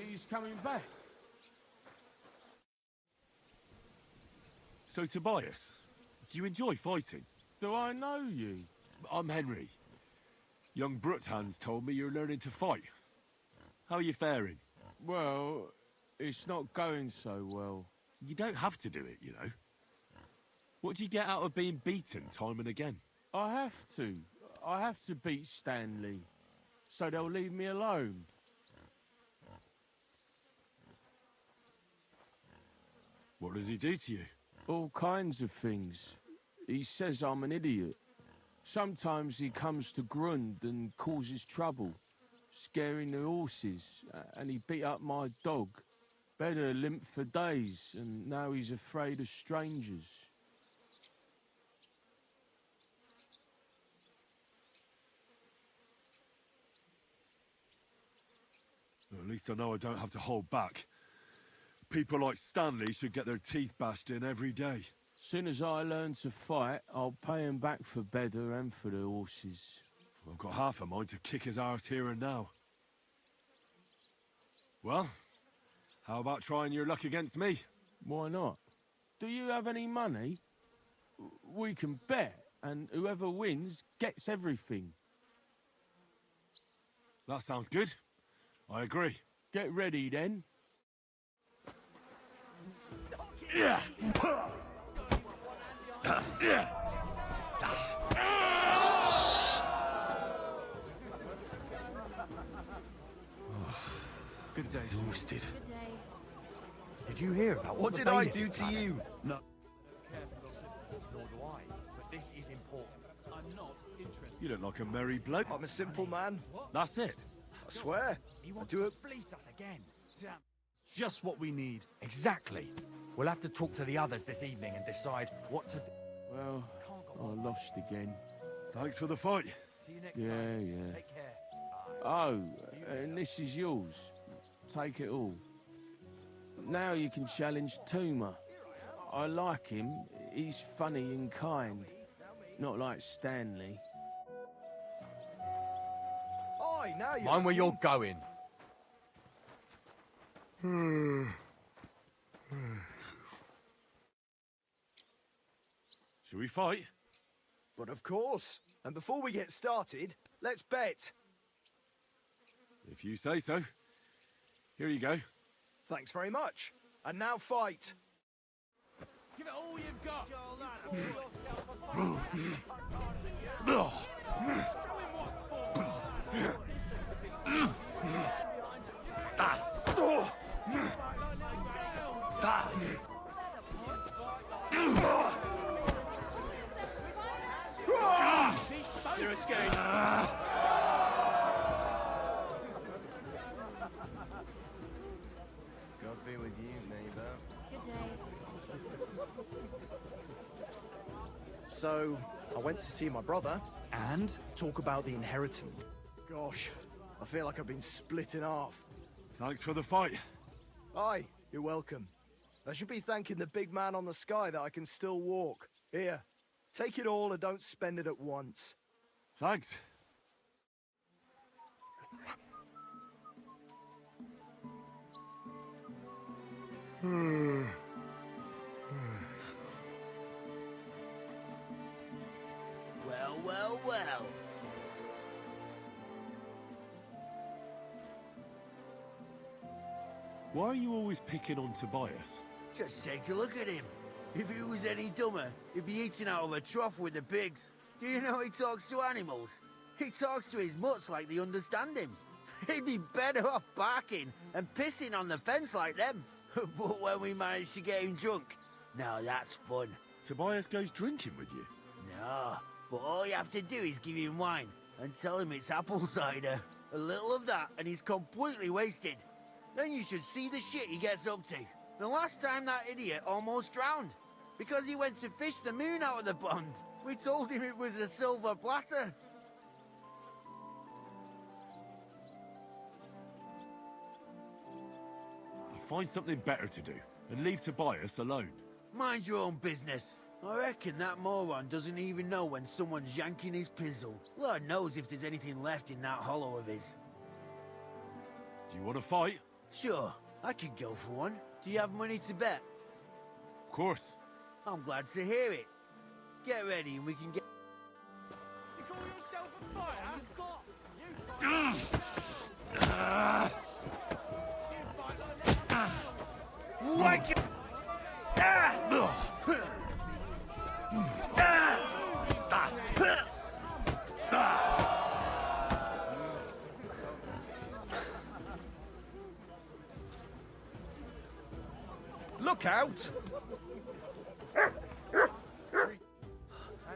he's coming back. So, Tobias, do you enjoy fighting? Do I know you? I'm Henry. Young Bruthans told me you're learning to fight. How are you faring? Well, it's not going so well. You don't have to do it, you know. What do you get out of being beaten time and again? I have to. I have to beat Stanley, so they'll leave me alone. What does he do to you? All kinds of things. He says I'm an idiot. Sometimes he comes to Grund and causes trouble, scaring the horses, and he beat up my dog. Better limped for days, and now he's afraid of strangers. Well, at least I know I don't have to hold back. People like Stanley should get their teeth bashed in every day. Soon as I learn to fight, I'll pay him back for better and for the horses. I've got half a mind to kick his arse here and now. Well, how about trying your luck against me? Why not? Do you have any money? We can bet, and whoever wins gets everything. That sounds good. I agree. Get ready, then. Yeah. Good day. Exhausted. Good day. Did you hear about What the did I bailiff do is to planning? you? No. Nor do I, but this is important. I'm not interested. You look like a merry bloke. I'm a simple man. That's it. I swear. I do it. Fleece us again. Just what we need. Exactly. We'll have to talk to the others this evening and decide what to do. Well, I lost again. Thanks for the fight. See you next Yeah, time. yeah. Take care. Oh, and this is yours. Take it all. Now you can challenge Tuma. I like him. He's funny and kind. Not like Stanley. Oi, now you. Mind where you're going. Shall we fight? But of course. And before we get started, let's bet. If you say so. Here you go. Thanks very much. And now fight. Give it all you've got. You're escaped. God be with you, neighbor. Good day. So, I went to see my brother and talk about the inheritance. Gosh, I feel like I've been split in half. Thanks for the fight. Aye, you're welcome. I should be thanking the big man on the sky that I can still walk. Here, take it all and don't spend it at once. Thanks. Well, well, well. Why are you always picking on Tobias? Just take a look at him. If he was any dumber, he'd be eating out of a trough with the pigs. Do you know he talks to animals? He talks to his mutts like they understand him. He'd be better off barking and pissing on the fence like them. But when we manage to get him drunk, now that's fun. Tobias goes drinking with you? No, but all you have to do is give him wine and tell him it's apple cider. A little of that and he's completely wasted. Then you should see the shit he gets up to. The last time that idiot almost drowned because he went to fish the moon out of the pond. We told him it was a silver platter. I'll find something better to do and leave Tobias alone. Mind your own business. I reckon that moron doesn't even know when someone's yanking his pizzle. Lord knows if there's anything left in that hollow of his. Do you want to fight? Sure, I could go for one. Do you have money to bet? Of course. I'm glad to hear it. Get ready and we can get... You call yourself a fighter? Wake it! Look out!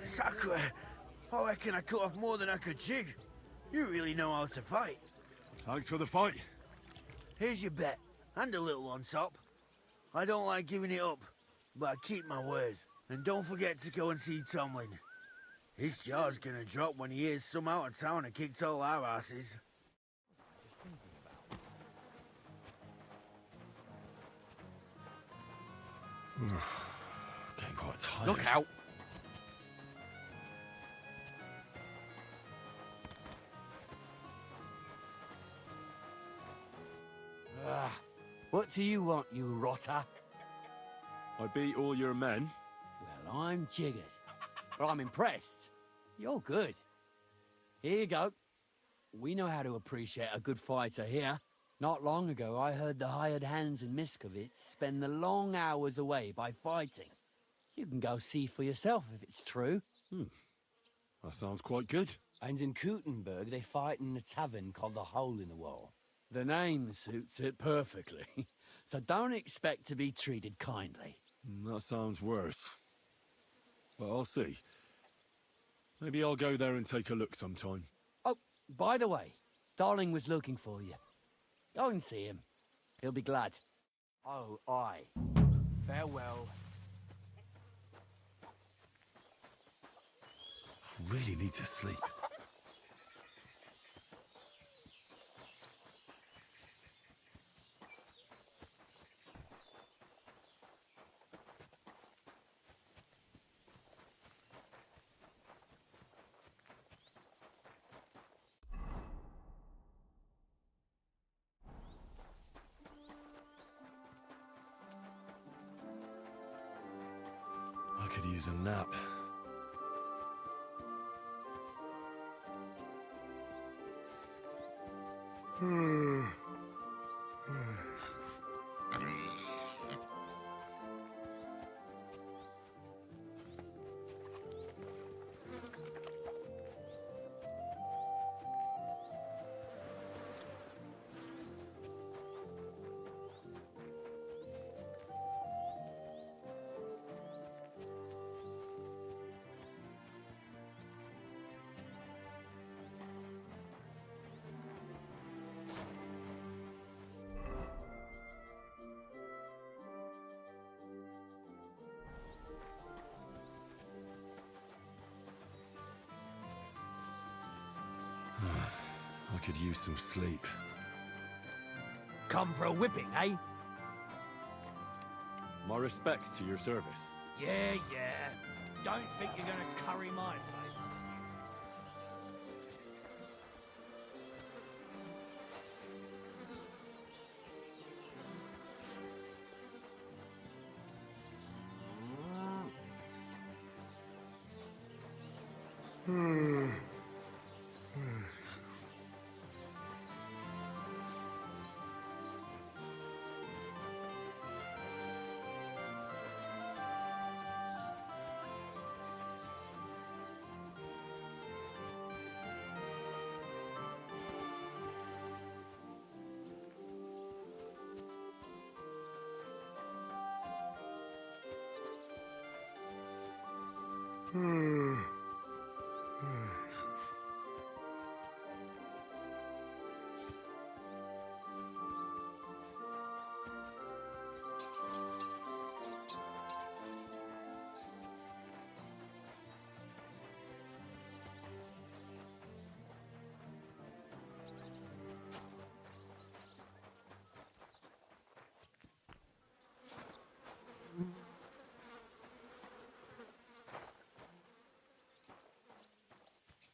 Sakura, I reckon I cut off more than I could chew. You really know how to fight. Thanks for the fight. Here's your bet, and a little on top. I don't like giving it up, but I keep my word. And don't forget to go and see Tomlin. His jaw's gonna drop when he hears some out of town and kicked all our asses. Getting quite tired. Look out! What do you want, you rotter? I beat all your men. Well, I'm jiggered. But I'm impressed. You're good. Here you go. We know how to appreciate a good fighter here. Not long ago, I heard the hired hands in Miskovitz spend the long hours away by fighting. You can go see for yourself if it's true. That sounds quite good. And in Kuttenberg, they fight in a tavern called the Hole in the Wall. The name suits it perfectly, so don't expect to be treated kindly. That sounds worse. But I'll see. Maybe I'll go there and take a look sometime. Oh, by the way, Darling was looking for you. Go and see him. He'll be glad. Oh, aye. Farewell. Really need to sleep. I could use a nap. I could use some sleep. Come for a whipping, eh? My respects to your service. Yeah, yeah. Don't think you're gonna curry my favour.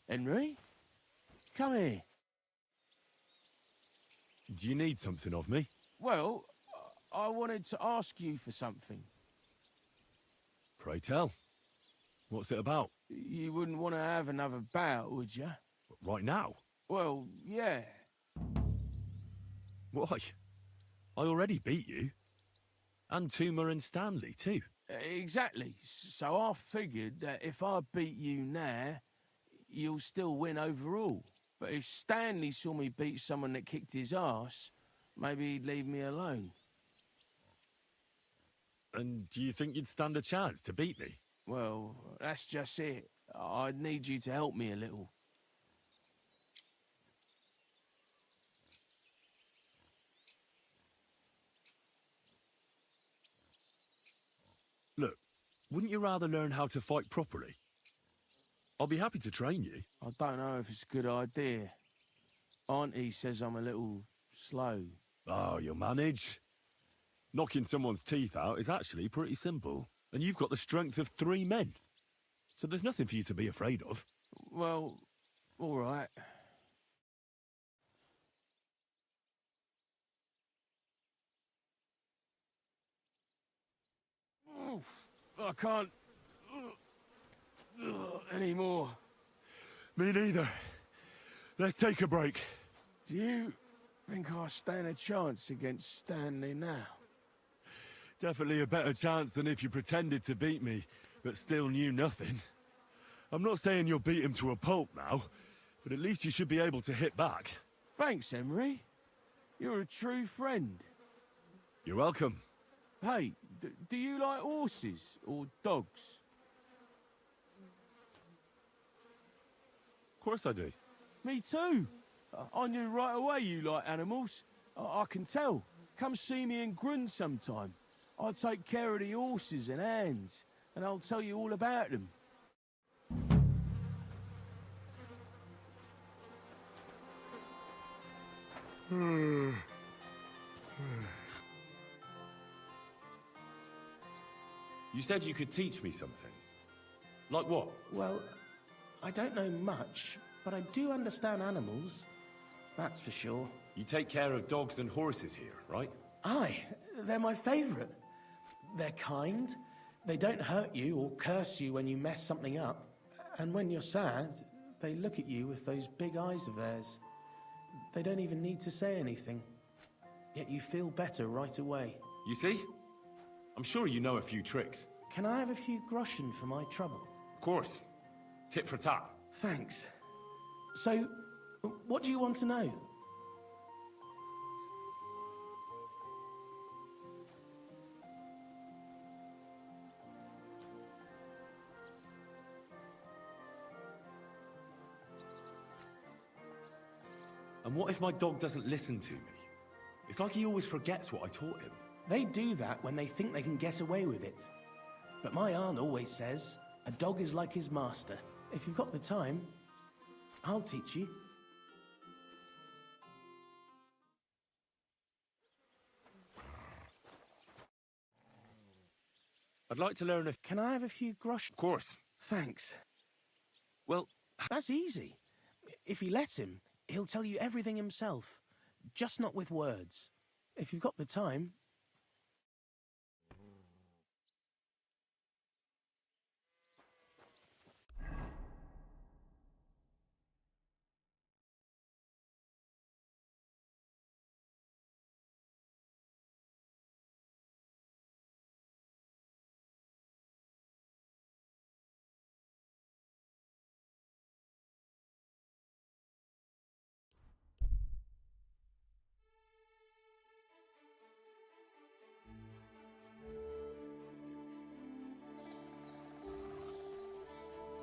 Henry? Come here. Do you need something of me? Well, I wanted to ask you for something. Pray tell. What's it about? You wouldn't want to have another bout, would you? Right now? Well, yeah. Why? I already beat you. And Tuma and Stanley, too. Exactly. So I figured that if I beat you now, you'll still win overall. But if Stanley saw me beat someone that kicked his ass, maybe he'd leave me alone. And do you think you'd stand a chance to beat me? Well, that's just it. I'd need you to help me a little. Look, wouldn't you rather learn how to fight properly? I'll be happy to train you. I don't know if it's a good idea. Auntie says I'm a little slow. Oh, you'll manage. Knocking someone's teeth out is actually pretty simple. And you've got the strength of 3 men. So there's nothing for you to be afraid of. Well, all right. I can't anymore. Me neither. Let's take a break. Do you think I stand a chance against Stanley now? Definitely a better chance than if you pretended to beat me, but still knew nothing. I'm not saying you'll beat him to a pulp now, but at least you should be able to hit back. Thanks, Emery. You're a true friend. You're welcome. Hey, do you like horses or dogs? Of course I do. Me too. I knew right away you like animals. I can tell. Come see me in Grun sometime. I'll take care of the horses and hounds, and I'll tell you all about them. You said you could teach me something. Like what? Well, I don't know much, but I do understand animals. That's for sure. You take care of dogs and horses here, right? Aye, they're my favourite. They're kind, they don't hurt you or curse you when you mess something up. And when you're sad, they look at you with those big eyes of theirs. They don't even need to say anything. Yet you feel better right away. You see? I'm sure you know a few tricks. Can I have a few groschen for my trouble? Of course. Tit for tat. Thanks. So, what do you want to know? And what if my dog doesn't listen to me? It's like he always forgets what I taught him. They do that when they think they can get away with it. But my aunt always says, a dog is like his master. If you've got the time, I'll teach you. I'd like to learn if... Can I have a few groschen? Of course. Thanks. Well... That's easy. If you let him, he'll tell you everything himself. Just not with words. If you've got the time...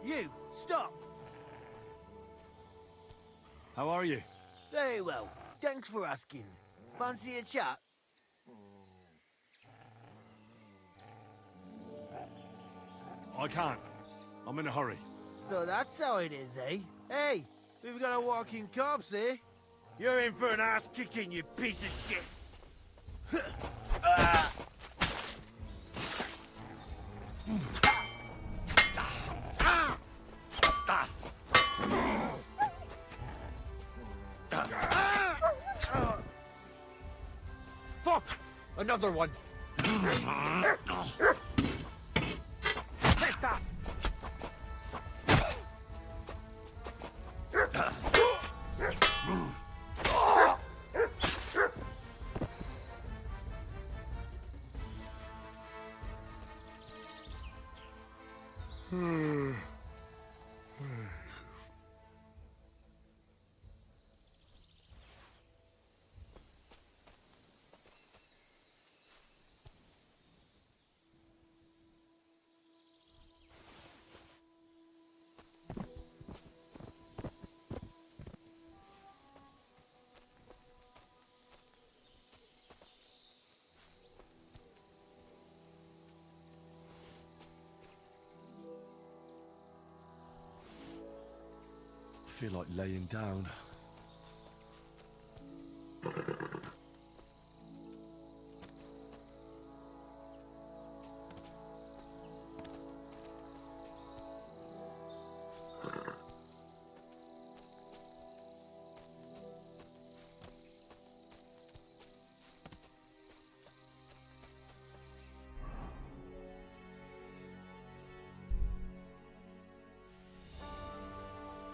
You, stop! How are you? Very well. Thanks for asking. Fancy a chat? I can't. I'm in a hurry. So that's how it is, eh? Hey, we've got a walking corpse here. You're in for an ass kicking, you piece of shit! Fuck! Another one! Take that! I feel like laying down.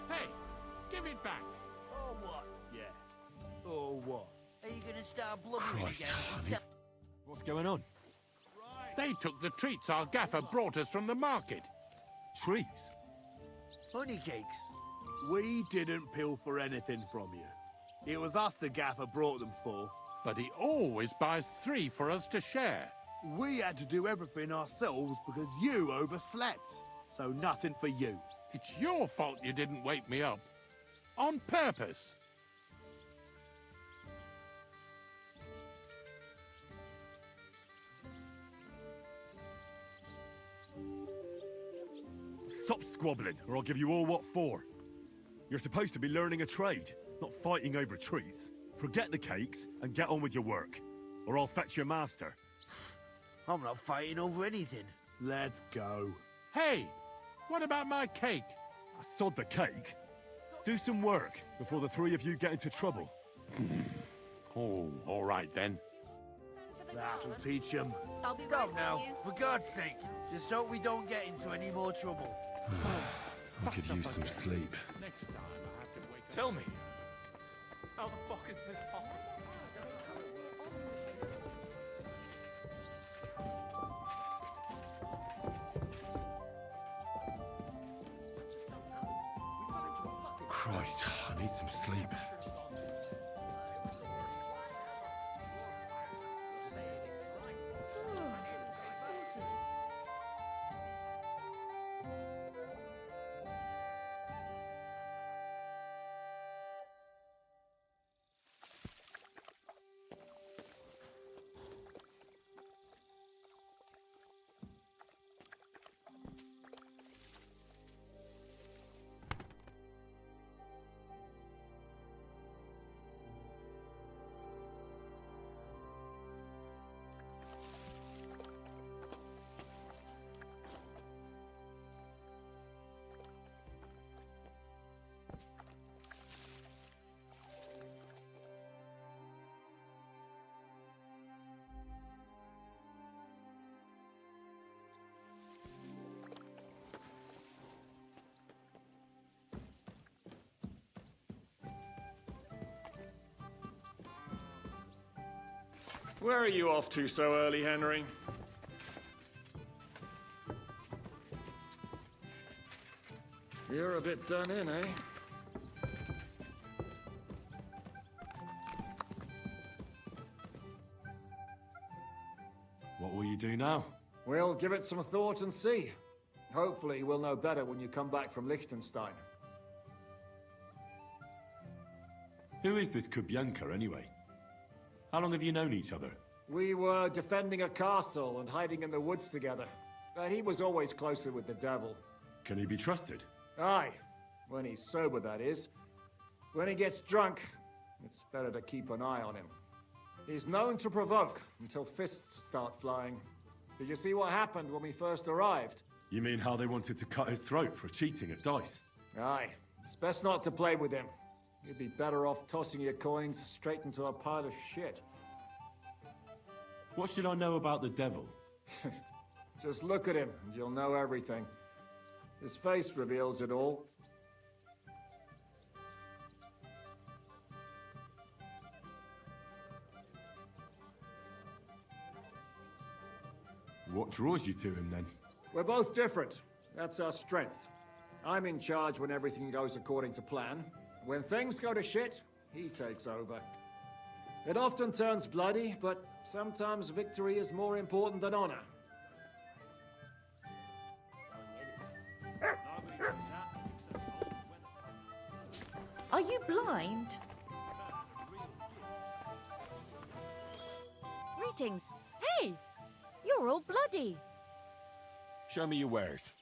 Hey, give it back. Or what? Yeah. Or what? Are you gonna start blubbering Christ, again? What's going on? They took the treats our gaffer brought us from the market. Trees? Honey cakes. We didn't pilfer anything from you. It was us the Gaffer brought them for. But he always buys 3 for us to share. We had to do everything ourselves because you overslept. So nothing for you. It's your fault you didn't wake me up. On purpose. Stop squabbling, or I'll give you all what for. You're supposed to be learning a trade, not fighting over trees. Forget the cakes and get on with your work, or I'll fetch your master. I'm not fighting over anything. Let's go. Hey, what about my cake? I sod the cake. Do some work before the 3 of you get into trouble. Oh, all right then. That'll teach him. I'll be Stop right now, with you. for God's sake. Just hope we don't get into any more trouble. I could use some sleep. Next time I have to wake up. Tell me, how the fuck is this possible? Christ, I need some sleep. Where are you off to so early, Henry? You're a bit done in, eh? What will you do now? We'll give it some thought and see. Hopefully we'll know better when you come back from Liechtenstein. Who is this Kubyanka, anyway? How long have you known each other? We were defending a castle and hiding in the woods together. But he was always closer with the devil. Can he be trusted? Aye. When he's sober, that is. When he gets drunk, it's better to keep an eye on him. He's known to provoke until fists start flying. Did you see what happened when we first arrived? You mean how they wanted to cut his throat for cheating at dice? Aye. It's best not to play with him. You'd be better off tossing your coins straight into a pile of shit. What should I know about the devil? Just look at him and you'll know everything. His face reveals it all. What draws you to him, then? We're both different. That's our strength. I'm in charge when everything goes according to plan. When things go to shit, he takes over. It often turns bloody, but sometimes victory is more important than honor. Are you blind? Greetings. Hey! You're all bloody. Show me your wares.